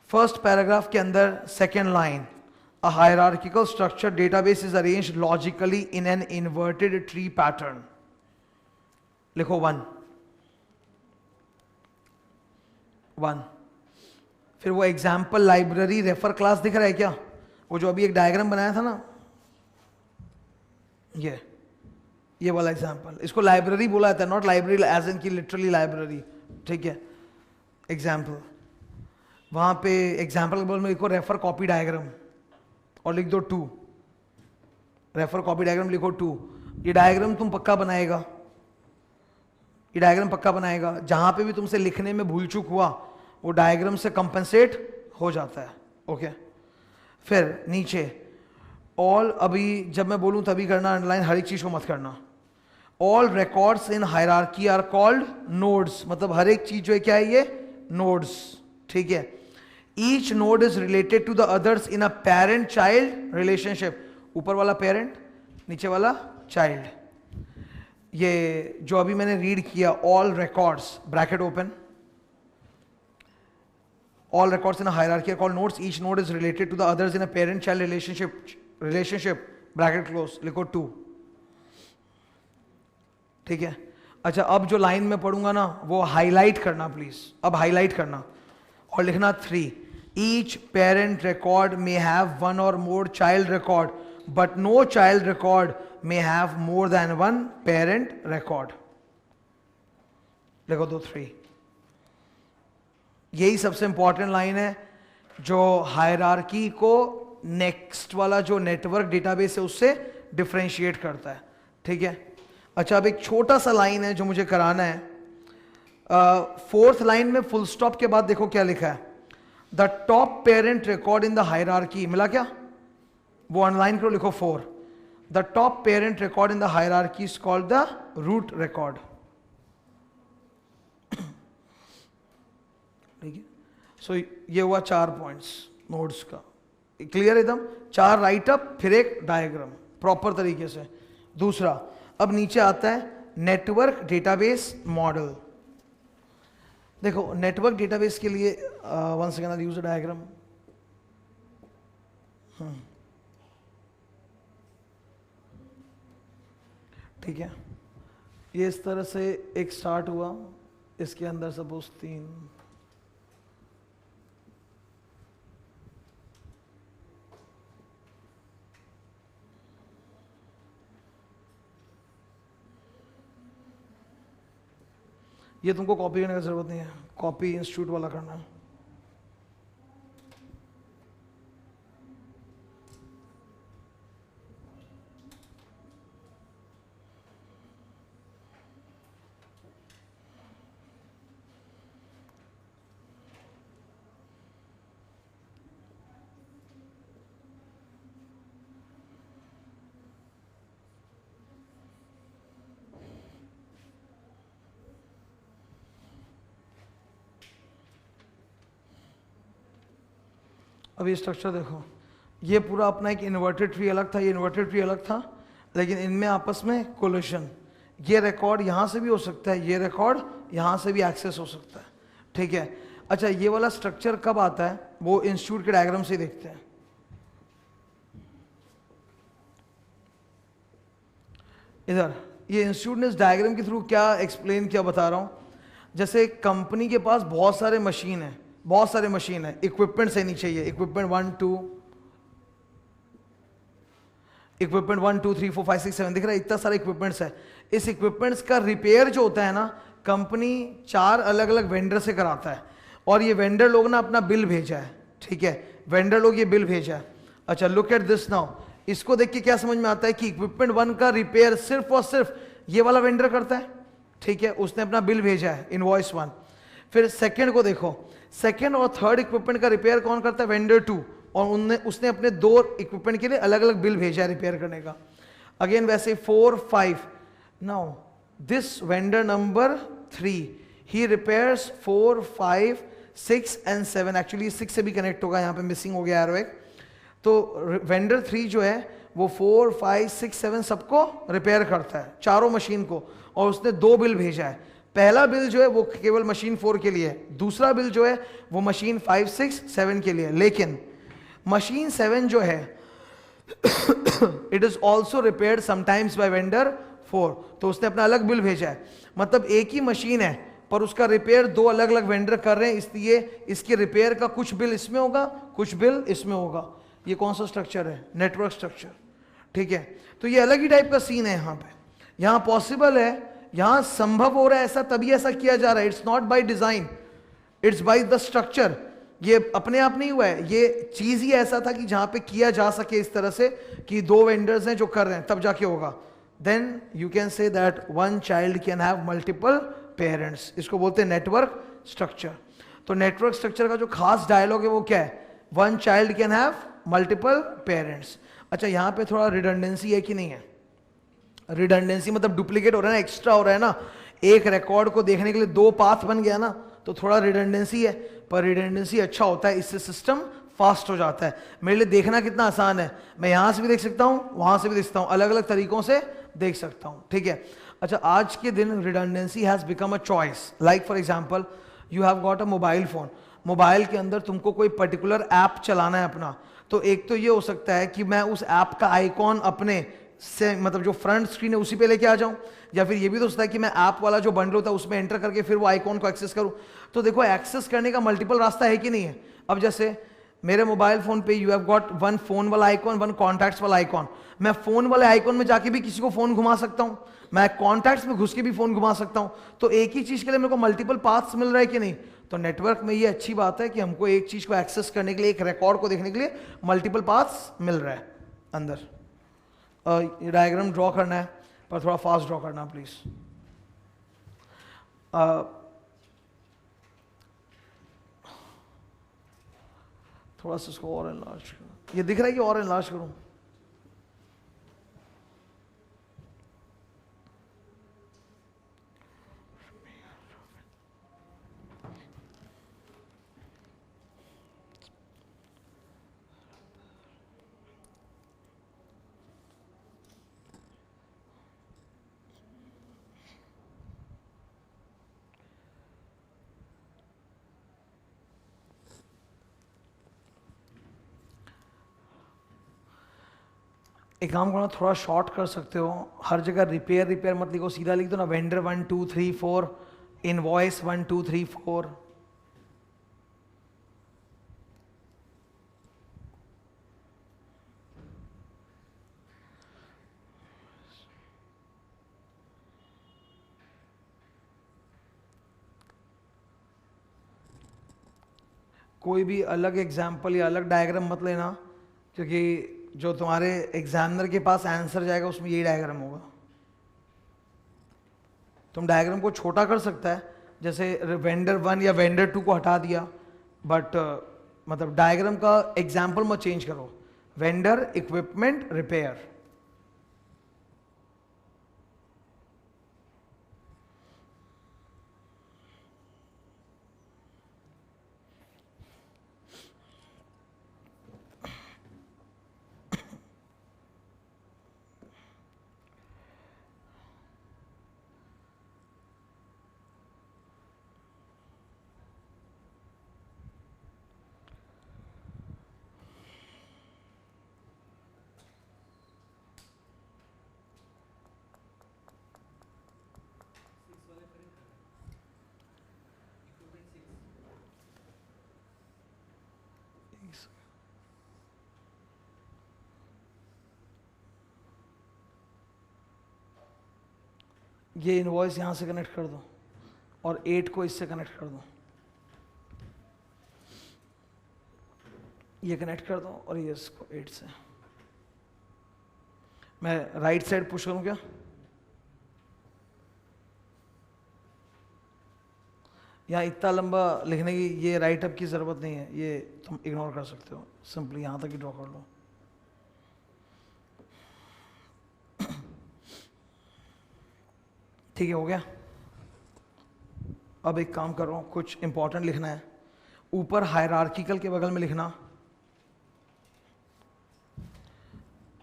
S1: फर्स्ट पैराग्राफ के अंदर second line, a hierarchical structure database is arranged logically in an inverted tree pattern. लिखो 1। फिर वो एग्जाम्पल लाइब्रेरी रेफर क्लास दिख रहा है क्या? वो जो अभी एक डायग्राम बनाया था ना, ये वाला एग्जाम्पल, इसको लाइब्रेरी बोला जाता है, नॉट लाइब्रेरी एज इन की लिटरली लाइब्रेरी, ठीक है। एग्जाम्पल, वहां पे एग्जाम्पल में लिखो रेफर कॉपी डायग्राम और लिख दो 2, रेफर कॉपी डायग्राम लिखो 2। ये डायग्राम तुम पक्का बनाएगा, ये डायग्राम पक्का बनाएगा, जहां पे भी तुमसे लिखने में भूल चूक हुआ वो डायग्राम से कंपनसेट हो जाता है, ओके। फिर नीचे ऑल, अभी जब मैं बोलूं तभी करना अंडरलाइन, हर एक चीज को मत करना। All records in hierarchy are called nodes, मतलब हर एक चीज जो है क्या है, ये नोड्स, ठीक है। Each node is related to the others in a parent child relationship, ऊपर वाला पेरेंट, नीचे वाला चाइल्ड। ये जो अभी मैंने रीड किया, all records bracket open, all records in a hierarchy are called nodes, each node is related to the others in a parent child relationship bracket close, लिखो 2, ठीक है। अच्छा, अब जो लाइन में पढ़ूंगा ना वो हाईलाइट करना प्लीज, अब हाईलाइट करना और लिखना 3, each parent record may have one or more child record but no child record may have more than one parent record, लिखो दो 3। यही सबसे इंपॉर्टेंट लाइन है जो हायरार्की को नेक्स्ट वाला जो नेटवर्क डेटाबेस है उससे डिफरेंशिएट करता है, ठीक है। अच्छा, अब एक छोटा सा लाइन है जो मुझे कराना है, 4th लाइन में फुल स्टॉप के बाद देखो क्या लिखा है, the top parent record in the hierarchy, मिला क्या? वो अनलाइन करो, लिखो 4, the top parent record in the hierarchy is called the root record, ठीक है। सो ये हुआ 4 पॉइंट्स नोड्स का, क्लियर एकदम, 4 राइट अप, फिर एक डायग्राम प्रॉपर तरीके से। दूसरा, अब नीचे आता है नेटवर्क डेटाबेस मॉडल। देखो नेटवर्क डेटाबेस के लिए one second, I use a diagram, ठीक है। ये इस तरह से एक स्टार्ट हुआ, इसके अंदर सपोज 3, ये तुमको कॉपी करने की जरूरत नहीं है, कॉपी इंस्टीट्यूट वाला करना है। अब ये स्ट्रक्चर देखो, ये पूरा अपना एक इन्वर्टेड ट्री अलग था, ये इन्वर्टेड ट्री अलग था, लेकिन इनमें आपस में कोलिशन, ये रिकॉर्ड यहाँ से भी हो सकता है, ये रिकॉर्ड यहाँ से भी एक्सेस हो सकता है, ठीक है। अच्छा, ये वाला स्ट्रक्चर कब आता है वो इंस्टीट्यूट के डायग्राम से देखते हैं। इधर ये इंस्टीट्यूट ने इस डायग्राम के थ्रू क्या एक्सप्लेन किया बता रहा हूँ। जैसे कंपनी के पास बहुत सारे मशीन है, बहुत सारे मशीन है, इक्विपमेंट से नहीं चाहिए, इक्विपमेंट 1 2 इक्विपमेंट 1 2 3 4 5 6 7 दिख रहा है, इतना सारे इक्विपमेंट्स है। इस इक्विपमेंट्स का रिपेयर जो होता है ना, कंपनी 4 अलग अलग वेंडर से कराता है, और ये वेंडर लोग ना अपना बिल भेजा है, ठीक है, वेंडर लोग ये बिल भेजा है। अच्छा, लुक एट दिस नाउ, इसको देख के क्या समझ में आता है कि इक्विपमेंट 1 का रिपेयर सिर्फ और सिर्फ ये वाला वेंडर करता है, ठीक है, उसने अपना बिल भेजा है इनवॉइस 1। फिर सेकंड को देखो, सेकंड और थर्ड इक्विपमेंट का रिपेयर कौन करता है? वेंडर 2, और उसने अपने 2 इक्विपमेंट के लिए अलग अलग बिल भेजा है रिपेयर करने का। अगेन वैसे 4, 5, now this vendor number 3 he repairs 4, 5, 6 and 7, actually 6 से भी कनेक्ट होगा, यहाँ पे मिसिंग हो गया एरो एक। तो वेंडर 3 जो है वो 4, 5, 6, 7 सबको रिपेयर करता है, चारों मशीन को, और उसने 2 बिल भेजा है। पहला बिल जो है वो केवल मशीन 4 के लिए है, दूसरा बिल जो है वो मशीन 5, 6, 7 के लिए। लेकिन मशीन 7 जो है it is also repaired sometimes by vendor 4, तो उसने अपना अलग बिल भेजा है। मतलब एक ही मशीन है पर उसका रिपेयर 2 अलग अलग वेंडर कर रहे हैं, इसलिए इसके रिपेयर का कुछ बिल इसमें होगा, कुछ बिल इसमें होगा। ये कौन सा स्ट्रक्चर है? नेटवर्क स्ट्रक्चर, ठीक है। तो ये अलग ही टाइप का सीन है यहाँ पे। यहाँ पॉसिबल है, यहाँ संभव हो रहा है ऐसा, तभी ऐसा किया जा रहा है। It's not by design, it's by the structure. ये अपने आप नहीं हुआ है, ये चीज ही ऐसा था कि जहां पे किया जा सके इस तरह से कि 2 वेंडर्स हैं जो कर रहे हैं, तब जाके होगा। Then you can say that 1 child can have multiple parents. इसको बोलते हैं नेटवर्क स्ट्रक्चर। तो नेटवर्क स्ट्रक्चर का जो खास डायलॉग है वो क्या है? 1 child can have multiple parents. अच्छा, यहां पे थोड़ा रिडंडेंसी है कि नहीं है? रिडंडेंसी मतलब डुप्लीकेट हो रहा है ना, एक्स्ट्रा हो रहा है ना। एक रिकॉर्ड को देखने के लिए 2 पाथ बन गया ना, तो थोड़ा रिडंडेंसी है, पर रिडंडेंसी अच्छा होता है, इससे सिस्टम फास्ट हो जाता है। मेरे लिए देखना कितना आसान है, मैं यहां से भी देख सकता हूं, वहां से भी देख सकता हूं, अलग अलग तरीकों से देख सकता हूं, ठीक है। अच्छा, आज के दिन redundancy has become a choice. Like for example, you have got a mobile phone, mobile के अंदर तुमको कोई पर्टिकुलर ऐप चलाना है अपना, तो एक तो ये हो सकता है कि मैं उस ऐप का आइकॉन अपने से, मतलब जो फ्रंट स्क्रीन है उसी पे लेके आ जाऊं, या फिर ये भी तो होता है कि मैं ऐप वाला जो बंडल होता है उसमें एंटर करके फिर वो आइकॉन को एक्सेस करूं। तो देखो, एक्सेस करने का मल्टीपल रास्ता है कि नहीं है? अब जैसे मेरे मोबाइल फोन पे यू हैव गॉट 1 फोन वाला आइकॉन, 1 कॉन्टैक्ट्स वाला आइकॉन। मैं फोन वाले आइकॉन में जाके भी किसी को फोन घुमा सकता हूं, मैं कॉन्टैक्ट्स में घुस के भी फोन घुमा सकता हूं। तो एक ही चीज के लिए मेरे को मल्टीपल पाथ्स मिल रहा है कि नहीं? तो नेटवर्क में ये अच्छी बात है कि हमको एक चीज को एक्सेस करने के लिए, एक रिकॉर्ड को देखने के लिए मल्टीपल पाथ्स मिल रहा है अंदर। ये डायग्राम ड्रॉ करना है, पर थोड़ा फास्ट ड्रॉ करना प्लीज। थोड़ा सा इसको और एनलार्ज करूं, ये दिख रहा है कि और एनलार्ज करूं? एक काम करना, थोड़ा शॉर्ट कर सकते हो, हर जगह रिपेयर रिपेयर मत लिखो, सीधा लिख दो ना, वेंडर 1 2 3 4, इनवॉइस 1 2 3 4। कोई भी अलग एग्जाम्पल या अलग डायग्राम मत लेना, क्योंकि जो तुम्हारे एग्जामिनर के पास आंसर जाएगा उसमें यही डायग्राम होगा। तुम डायग्राम को छोटा कर सकता है, जैसे वेंडर 1 या वेंडर 2 को हटा दिया, बट मतलब डायग्राम का एग्जाम्पल मत चेंज करो। Vendor, equipment, repair. ये इनवॉइस यहां से कनेक्ट कर दो और 8 को इससे कनेक्ट कर दो, ये कनेक्ट कर दो और ये इसको 8 से। मैं राइट साइड पुश करूं क्या? यहाँ इतना लंबा लिखने की ये राइट अप की ज़रूरत नहीं है, ये तुम इग्नोर कर सकते हो, सिंपली यहाँ तक ही ड्रॉ कर लो। ठीक है, हो गया। अब एक काम कर रहा हूँ, कुछ इंपॉर्टेंट लिखना है। ऊपर हायरार्किकल के बगल में लिखना,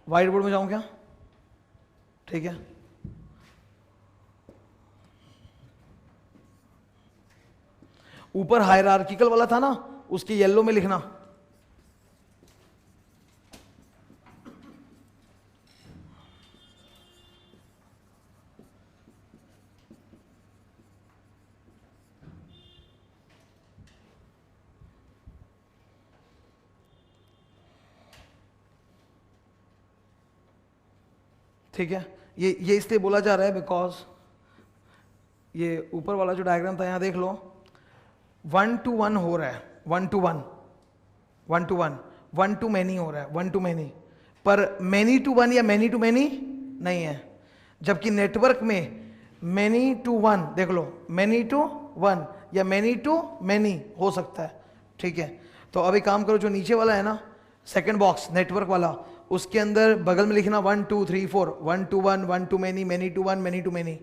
S1: व्हाइट बोर्ड में जाऊँ क्या? ठीक है, ऊपर हायरार्किकल वाला था ना, उसके येलो में लिखना। ठीक है, ये इसलिए बोला जा रहा है बिकॉज ये ऊपर वाला जो डायग्राम था, यहां देख लो, 1 to 1 हो रहा है, 1 to 1, 1 to 1, 1 to many हो रहा है, 1 to many, पर many to 1 या many to many नहीं है। जबकि नेटवर्क में many to 1, देख लो, many to 1 या many to many हो सकता है। ठीक है, तो अभी काम करो, जो नीचे वाला है ना, सेकंड बॉक्स नेटवर्क वाला, उसके अंदर बगल में लिखना 1 2 3 4, 1 to 1, 1 to many, many to 1, many to many।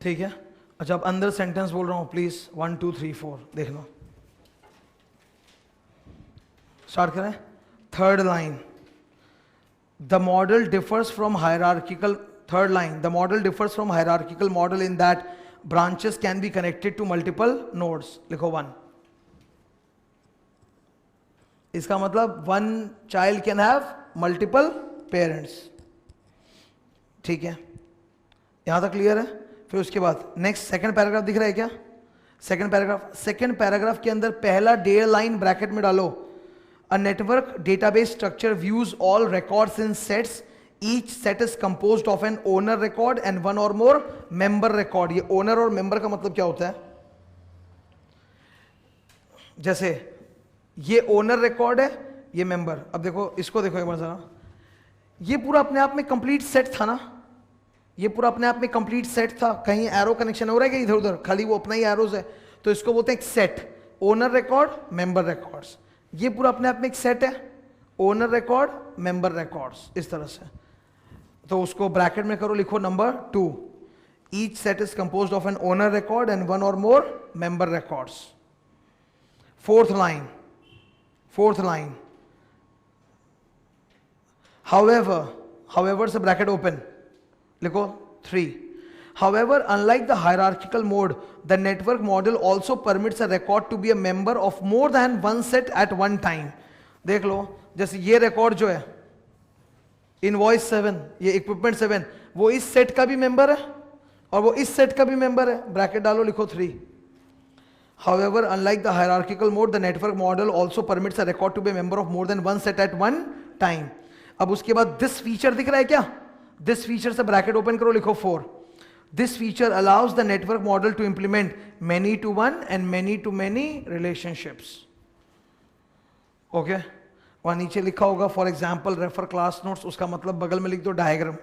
S1: ठीक है, अच्छा अब अंदर सेंटेंस बोल रहा हूं, प्लीज 1 2 3 4 देख लो। स्टार्ट करें। Third line, the model differs from hierarchical, third line, the model differs from hierarchical model in that branches can be connected to multiple nodes. लिखो 1। इसका मतलब 1 child can have multiple parents. ठीक है, यहां तक क्लियर है। फिर उसके बाद नेक्स्ट सेकंड पैराग्राफ दिख रहा है क्या? सेकंड पैराग्राफ के अंदर पहला 1.5 लाइन ब्रैकेट में डालो। A network database structure views all records in sets, each set is composed of an owner record and 1 और मोर मेंबर रिकॉर्ड। ये ओनर और मेंबर का मतलब क्या होता है? जैसे ये ओनर रिकॉर्ड है, ये मेंबर। अब देखो, इसको देखो एक बार जरा, ये पूरा अपने आप में कंप्लीट सेट था ना, ये पूरा अपने आप में कंप्लीट सेट था। कहीं एरो कनेक्शन हो रहा है क्या इधर उधर? खाली वो अपना ही एरोज है, तो इसको बोलते हैं एक set. Owner record, member records, ये पूरा अपने आप में एक सेट है। ओनर रिकॉर्ड, मेंबर रिकॉर्ड्स, इस तरह से। तो उसको ब्रैकेट में करो, लिखो number 2, each set is composed of an owner record and 1 और more member records. Fourth line, however से ब्रैकेट ओपन, लिखो 3। However, unlike the hierarchical mode, the network model also permits a record to be a member of more than one set at one time. देख लो, जैसे ये record जो है invoice 7, ये equipment 7, वो इस सेट का भी मेंबर है और वो इस सेट का भी मेंबर है। ब्रैकेट डालो, लिखो 3। However, unlike the hierarchical mode, the network model also permits a record to be a member of more than one set at one time. अब उसके बाद दिस फीचर दिख रहा है क्या? दिस फीचर से ब्रैकेट ओपन करो, लिखो 4। This feature allows the network model to implement many to one and many to many relationships. Okay, वहां नीचे लिखा होगा for example refer class notes, उसका मतलब बगल में लिख दो डायग्राम।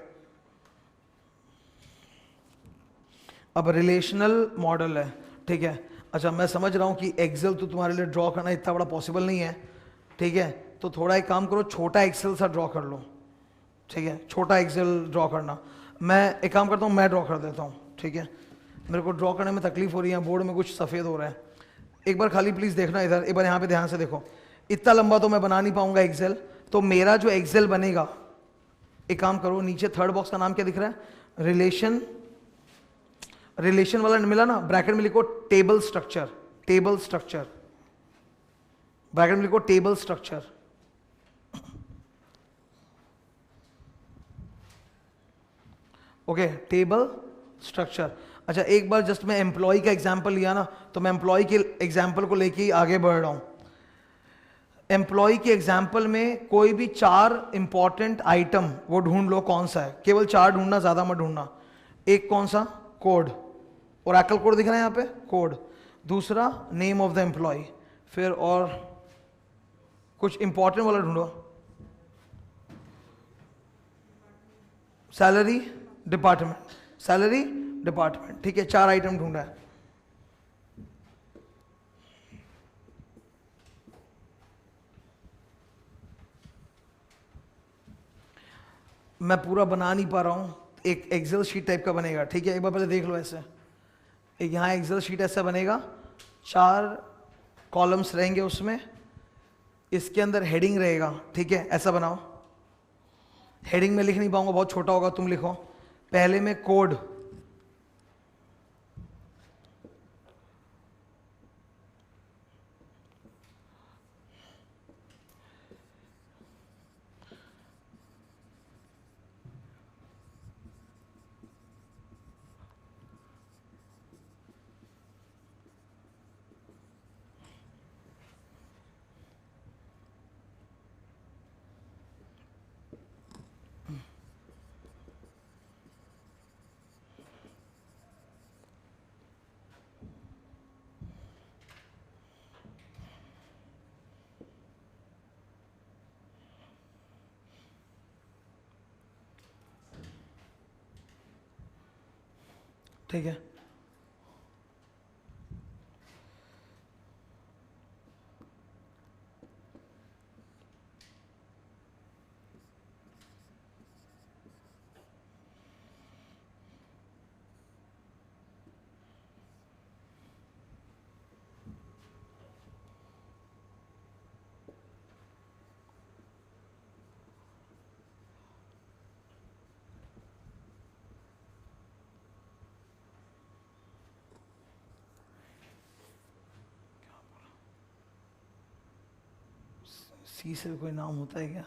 S1: अब रिलेशनल मॉडल है, ठीक है। अच्छा, मैं समझ रहा हूं कि एक्सेल तो तुम्हारे लिए ड्रॉ करना इतना बड़ा पॉसिबल नहीं है, ठीक है। तो थोड़ा एक काम करो, छोटा एक्सेल सा ड्रॉ कर लो, ठीक है। छोटा एक्सेल ड्रॉ करना, मैं एक काम करता हूँ, मैं ड्रॉ कर देता हूँ, ठीक है। मेरे को ड्रॉ करने में तकलीफ हो रही है, बोर्ड में कुछ सफ़ेद हो रहा है। एक बार खाली प्लीज़ देखना इधर, एक बार यहाँ पे ध्यान से देखो। इतना लंबा तो मैं बना नहीं पाऊंगा एक्सेल, तो मेरा जो एक्सेल बनेगा, एक काम करो, नीचे थर्ड बॉक्स का नाम क्या दिख रहा है? रिलेशन वाला मिला ना, ब्रैकेट में लिखो टेबल स्ट्रक्चर, ब्रैकेट में लिखो table structure. Okay, table structure. अच्छा एक बार जस्ट मैं एम्प्लॉय का एग्जाम्पल लिया ना, तो मैं एम्प्लॉय के एग्जाम्पल को लेके ही आगे बढ़ रहा हूं। एम्प्लॉय के एग्जाम्पल में कोई भी 4 इंपॉर्टेंट आइटम वो ढूंढ लो कौन सा है, केवल 4 ढूंढना, ज्यादा मत ढूंढना। एक कौन सा, कोड, ओरेकल कोड दिख रहा है यहाँ पे, कोड। दूसरा नेम ऑफ द एम्प्लॉय, फिर और कुछ इंपॉर्टेंट वाला ढूंढो, सैलरी डिपार्टमेंट, सैलरी डिपार्टमेंट, ठीक है, 4 आइटम ढूंढा है। मैं पूरा बना नहीं पा रहा हूं, एक एक्सेल शीट टाइप का बनेगा, ठीक है, एक बार पहले देख लो ऐसे। एक यहाँ एक्सेल शीट ऐसा बनेगा, 4 कॉलम्स रहेंगे उसमें, इसके अंदर हेडिंग रहेगा, ठीक है, ऐसा बनाओ। हेडिंग में लिख नहीं पाऊंगा, बहुत छोटा होगा, तुम लिखो। पहले में कोड, ठीक है। सी से कोई नाम होता है क्या?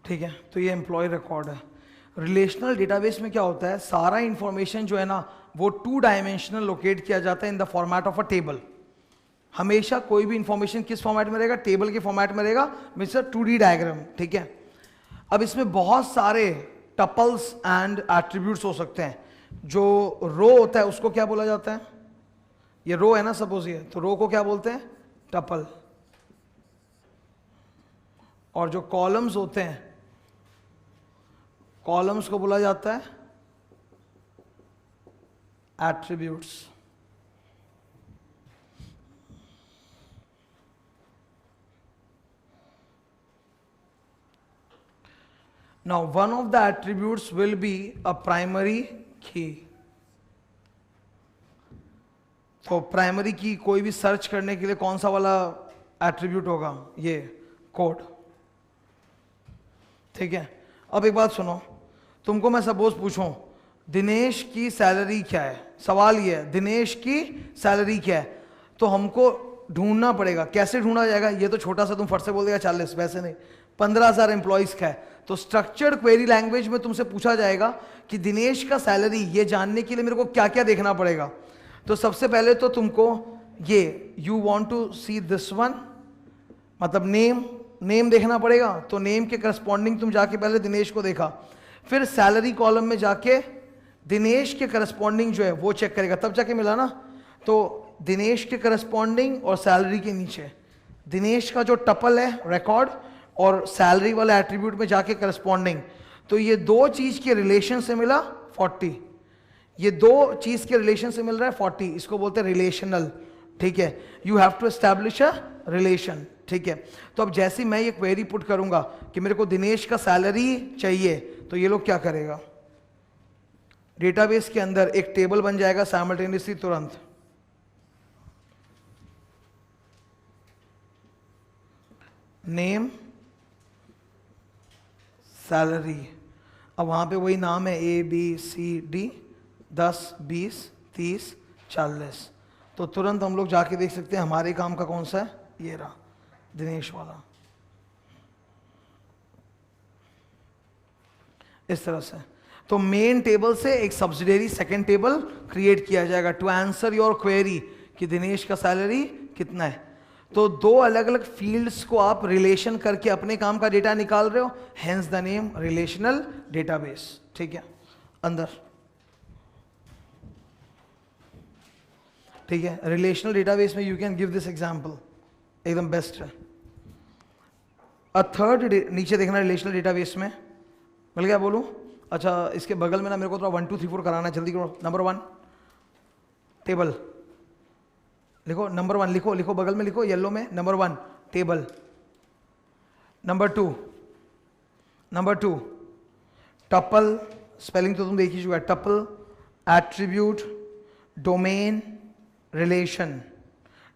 S1: ठीक है, तो ये एम्प्लॉय रिकॉर्ड है। रिलेशनल डेटाबेस में क्या होता है, सारा इंफॉर्मेशन जो है ना वो 2 डायमेंशनल लोकेट किया जाता है in the format of a table. हमेशा कोई भी इंफॉर्मेशन किस फॉर्मेट में रहेगा, टेबल के फॉर्मेट में रहेगा, मिस्टर 2D डायग्राम, ठीक है। अब इसमें बहुत सारे टपल्स एंड एट्रीब्यूट्स हो सकते हैं। जो रो होता है उसको क्या बोला जाता है, ये रो है ना सपोज, ये तो रो को क्या बोलते हैं, टपल। और जो कॉलम्स होते हैं, कॉलम्स को बोला जाता है attributes. Now one of the attributes will be a primary की। तो प्राइमरी की कोई भी सर्च करने के लिए कौन सा वाला एट्रीब्यूट होगा, ये कोड, ठीक है। अब एक बात सुनो, तुमको मैं सपोज पूछूं दिनेश की सैलरी क्या है, सवाल ये है दिनेश की सैलरी क्या है, तो हमको ढूंढना पड़ेगा। कैसे ढूंढा जाएगा, ये तो छोटा सा तुम फट से बोल देगा 40, वैसे नहीं, 15,000 एम्प्लॉइज का है। तो स्ट्रक्चर्ड क्वेरी लैंग्वेज में तुमसे पूछा जाएगा कि दिनेश का सैलरी ये जानने के लिए मेरे को क्या क्या देखना पड़ेगा। तो सबसे पहले तो तुमको ये you want to see this one, मतलब नेम देखना पड़ेगा। तो नेम के करस्पॉन्डिंग तुम जाके पहले दिनेश को देखा, फिर सैलरी कॉलम में जाके दिनेश के करस्पॉन्डिंग जो है वो चेक करेगा, तब जाके मिला ना। तो दिनेश के करस्पॉन्डिंग और सैलरी के नीचे दिनेश का जो टपल है रिकॉर्ड और सैलरी वाला एट्रीब्यूट में जाके करस्पॉन्डिंग। तो ये दो चीज के रिलेशन से मिला 40, ये दो चीज के रिलेशन से मिल रहा है 40, इसको बोलते हैं रिलेशनल, ठीक है। You have to establish a relation, ठीक है। तो अब जैसे मैं ये क्वेरी पुट करूंगा कि मेरे को दिनेश का सैलरी चाहिए, तो ये लोग क्या करेगा, डेटाबेस के अंदर एक टेबल बन जाएगा साइमल्टेनियसली तुरंत। नेम, सैलरी, अब वहां पे वही नाम है ABCD, 10 20 30 40, तो तुरंत हम लोग जाके देख सकते हैं हमारे काम का कौन सा है, ये रहा दिनेश वाला। इस तरह से तो मेन टेबल से एक सब्सिडियरी सेकंड टेबल क्रिएट किया जाएगा टू आंसर योर क्वेरी कि दिनेश का सैलरी कितना है। तो दो अलग अलग फील्ड्स को आप रिलेशन करके अपने काम का डेटा निकाल रहे हो, hence the name relational database, ठीक है। अंदर ठीक है, रिलेशनल डेटाबेस में you can give this example, एकदम बेस्ट है। अ थर्ड, नीचे देखना रिलेशनल डेटाबेस में मिल गया, बोलूं अच्छा इसके बगल में ना मेरे को थोड़ा 1 2 3 4 कराना है, जल्दी करो। नंबर 1 टेबल लिखो, नंबर 1 लिखो, लिखो बगल में लिखो येलो में, number 1 table. Number 2 tuple, spelling तो तुम देख ही चुका है, tuple, attribute, domain, relation,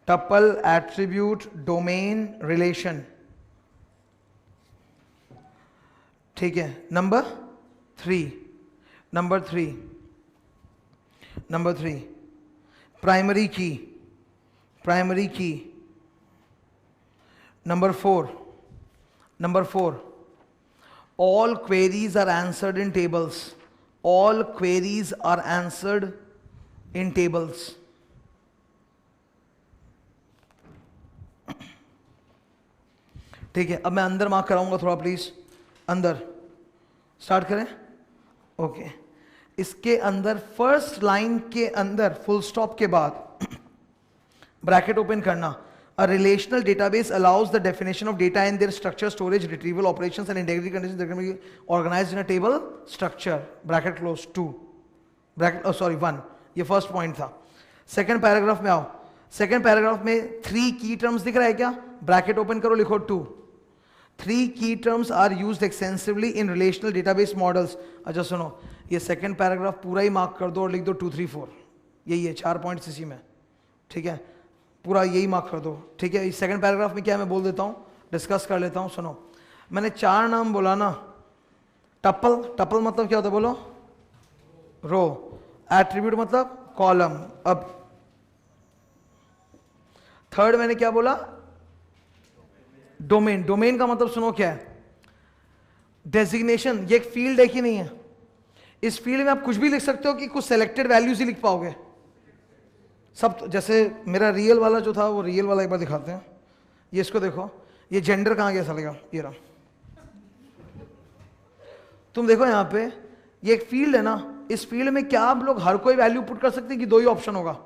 S1: tuple, attribute, domain, relation, ठीक है। नंबर 3 प्राइमरी की, number 4 all queries are answered in tables, all queries are answered in tables, ठीक है। अब मैं अंदर मार्क कराऊंगा थोड़ा प्लीज, अंदर स्टार्ट करें, ओके। इसके अंदर फर्स्ट लाइन के अंदर फुल स्टॉप के बाद ब्रैकेट ओपन करना, a relational database allows the definition of data in their structure, storage, retrieval operations and integrity conditions that can be organized in a table structure, bracket close 2 bracket 1, ये first point था। Second paragraph में आओ, second paragraph में 3 की terms दिख रहा है क्या, ब्रैकेट ओपन करो, लिखो 2, 3 की terms are used extensively in relational database models. अच्छा सुनो, ये सेकंड पैराग्राफ पूरा ही मार्क कर दो और लिख दो 2 3 4, यही है 4 पॉइंट्स इसी में, ठीक है, पूरा यही मार्क कर दो, ठीक है। इस सेकंड पैराग्राफ में क्या है मैं बोल देता हूं, डिस्कस कर लेता हूं, सुनो। मैंने 4 नाम बोला ना, टपल, टपल मतलब क्या होता है बोलो, रो, एट्रीब्यूट मतलब कॉलम। अब थर्ड मैंने क्या बोला, डोमेन, डोमेन का मतलब सुनो क्या है, डेजिग्नेशन, ये एक फील्ड है कि नहीं है, इस फील्ड में आप कुछ भी लिख सकते हो कि कुछ सेलेक्टेड वैल्यूज ही लिख पाओगे सब, जैसे मेरा रियल वाला जो था वो रियल वाला एक बार दिखाते हैं, ये इसको देखो, ये जेंडर कहां गया चलेगा, ये रहा, तुम देखो यहां पे ये एक फील्ड है ना, इस फील्ड में क्या आप लोग हर कोई वैल्यू पुट कर सकते हैं कि 2 ही ऑप्शन होगा,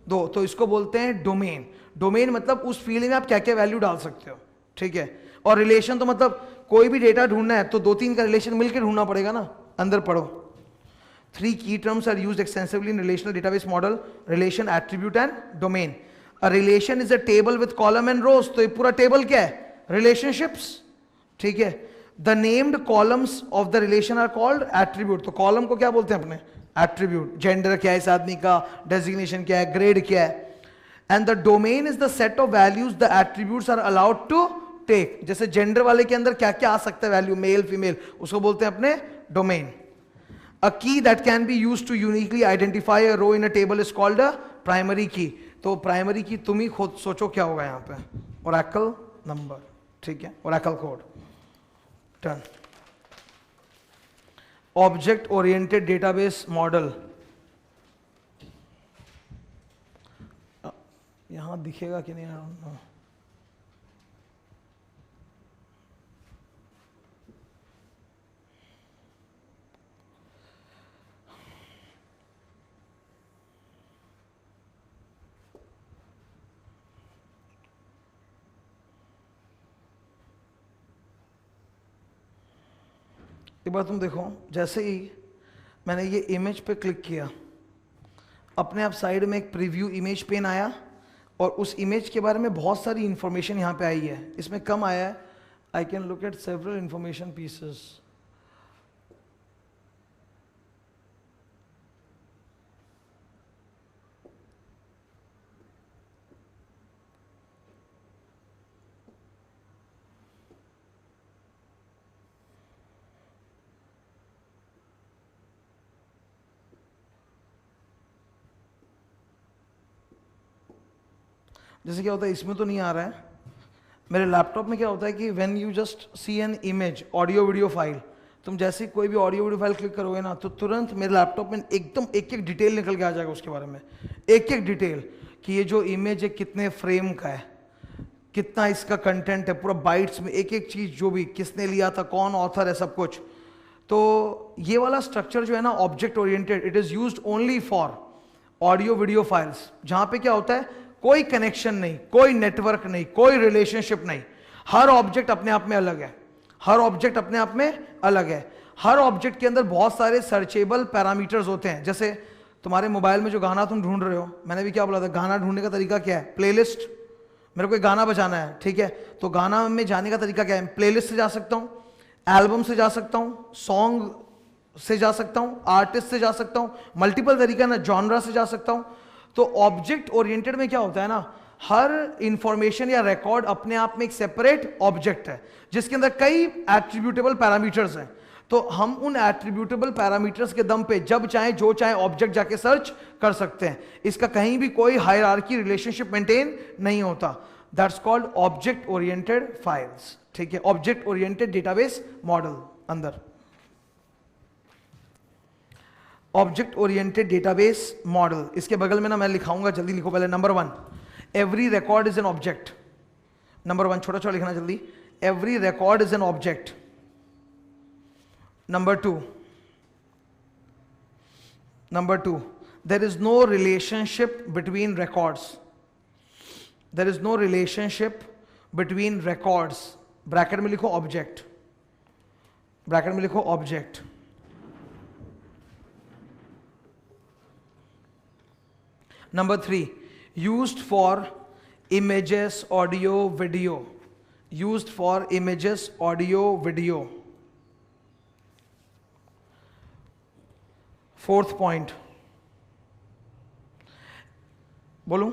S1: 2, तो इसको बोलते हैं डोमेन। डोमेन मतलब उस फील्ड में आप क्या क्या वैल्यू डाल सकते हो, ठीक है। और रिलेशन तो मतलब कोई भी डेटा ढूंढना है तो 2-3 का रिलेशन मिलकर ढूंढना पड़ेगा ना, अंदर पढ़ो। 3 key terms are used extensively in relational database model, relation, attribute and domain. A relation is a table with column and rows, तो ये पूरा टेबल क्या है, relationships, ठीक है। The named columns of the relation are called attribute, तो column को क्या बोलते हैं अपने, attribute, gender क्या है इस आदमी का, designation क्या है, grade क्या है, and the domain is the set of values the attributes are allowed to take, जैसे gender वाले के अंदर क्या क्या आ सकता है वैल्यू, मेल फीमेल, उसको बोलते हैं अपने domain. A key that can be used to uniquely identify a row in a table is called a primary key. तो primary key तुम ही खुद सोचो क्या होगा यहाँ पे, Oracle number, ठीक है, Oracle code, done. Object oriented database model, यहाँ दिखेगा कि नहीं, I don't know. एक बार तुम देखो, जैसे ही मैंने ये इमेज पे क्लिक किया, अपने आप साइड में एक प्रीव्यू इमेज पेन आया और उस इमेज के बारे में बहुत सारी इंफॉर्मेशन यहाँ पे आई है। इसमें कम आया है, I can look at several information pieces. जैसे क्या होता है, इसमें तो नहीं आ रहा है, मेरे लैपटॉप में क्या होता है कि when you just see an image audio video file, तुम जैसे कोई भी ऑडियो वीडियो फाइल क्लिक करोगे ना, तो तुरंत मेरे लैपटॉप में एकदम एक एक डिटेल निकल के आ जाएगा उसके बारे में, एक एक डिटेल कि ये जो इमेज है कितने फ्रेम का है, कितना इसका कंटेंट है, पूरा बाइट्स में एक एक चीज, जो भी किसने लिया था, कौन ऑथर है, सब कुछ। तो ये वाला स्ट्रक्चर जो है ना object oriented, it is used only for audio video files, जहां पे क्या होता है कोई कनेक्शन नहीं, कोई नेटवर्क नहीं, कोई रिलेशनशिप नहीं, हर ऑब्जेक्ट अपने आप में अलग है, हर ऑब्जेक्ट अपने आप में अलग है। हर ऑब्जेक्ट के अंदर बहुत सारे सर्चेबल पैरामीटर्स होते हैं। जैसे तुम्हारे मोबाइल में जो गाना तुम ढूंढ रहे हो, मैंने भी क्या बोला था, गाना ढूंढने का तरीका क्या है, प्लेलिस्ट। मेरे को एक गाना बजाना है, ठीक है, तो गाना में जाने का तरीका क्या है, प्लेलिस्ट से जा सकता हूं, एल्बम से जा सकता हूं, सॉन्ग से जा सकता हूं, आर्टिस्ट से जा सकता हूं, मल्टीपल तरीका ना, जॉनरा से जा सकता हूं। तो ऑब्जेक्ट ओरिएंटेड में क्या होता है ना, हर इंफॉर्मेशन या रिकॉर्ड अपने आप में एक सेपरेट ऑब्जेक्ट है जिसके अंदर कई एट्रीब्यूटेबल पैरामीटर्स हैं। तो हम उन एट्रीब्यूटेबल पैरामीटर्स के दम पे जब चाहे जो चाहे ऑब्जेक्ट जाके सर्च कर सकते हैं। इसका कहीं भी कोई हायरार्की रिलेशनशिप मेंटेन नहीं होता। That's called object oriented files, ठीक है, ऑब्जेक्ट ओरिएंटेड डेटाबेस मॉडल अंदर। ऑब्जेक्ट ओरिएंटेड डेटाबेस मॉडल, इसके बगल में ना मैं लिखाऊंगा, जल्दी लिखो पहले। Number 1, every record is an object. Number 1 छोटा छोटा लिखना जल्दी, every record is an object. Number 2, there is no relationship between records, there is no relationship between records. Bracket में लिखो ऑब्जेक्ट, ब्रैकेट में लिखो object. Number 3, used for images, audio, video. Used for images, audio, video. 4th point. बोलूं?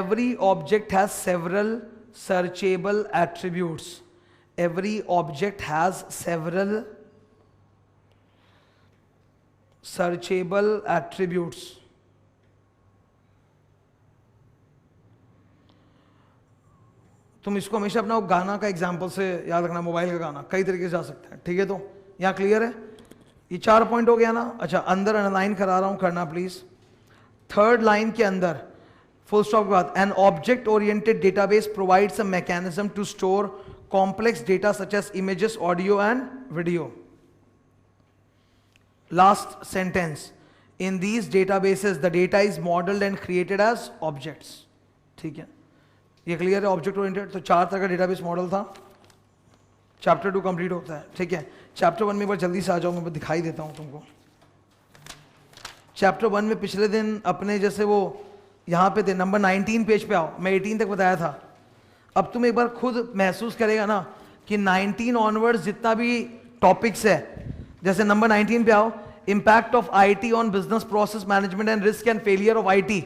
S1: Every object has several searchable attributes. Every object has several searchable attributes. तुम इसको हमेशा अपना गाना का एग्जाम्पल से याद रखना, मोबाइल का गाना कई तरीके से जा सकता है, ठीक है। तो यहाँ क्लियर है, ये 4 पॉइंट हो गया ना। अच्छा, अंदर अंडरलाइन करा रहा हूं, करना प्लीज। 3rd लाइन के अंदर फुल स्टॉप के बाद, an object oriented database provides a mechanism to store complex data such as images, audio and video. Last sentence, in these databases the data is modelled and created as objects, ठीक है। ये clear है object oriented. तो 4 तरह का database model था। Chapter 2 complete होता है, ठीक है। चैप्टर 1 में एक बार जल्दी से आ जाओ, मैं दिखाई देता हूं तुमको। चैप्टर 1 में पिछले दिन अपने जैसे वो यहां पे थे, नंबर 19 पेज पे आओ, मैं 18 तक बताया था। अब तुम एक बार खुद महसूस करेगा ना कि 19 ऑनवर्ड्स जितना भी टॉपिक्स है, जैसे नंबर 19 पे आओ, impact of IT on business process management and risk and failure of IT,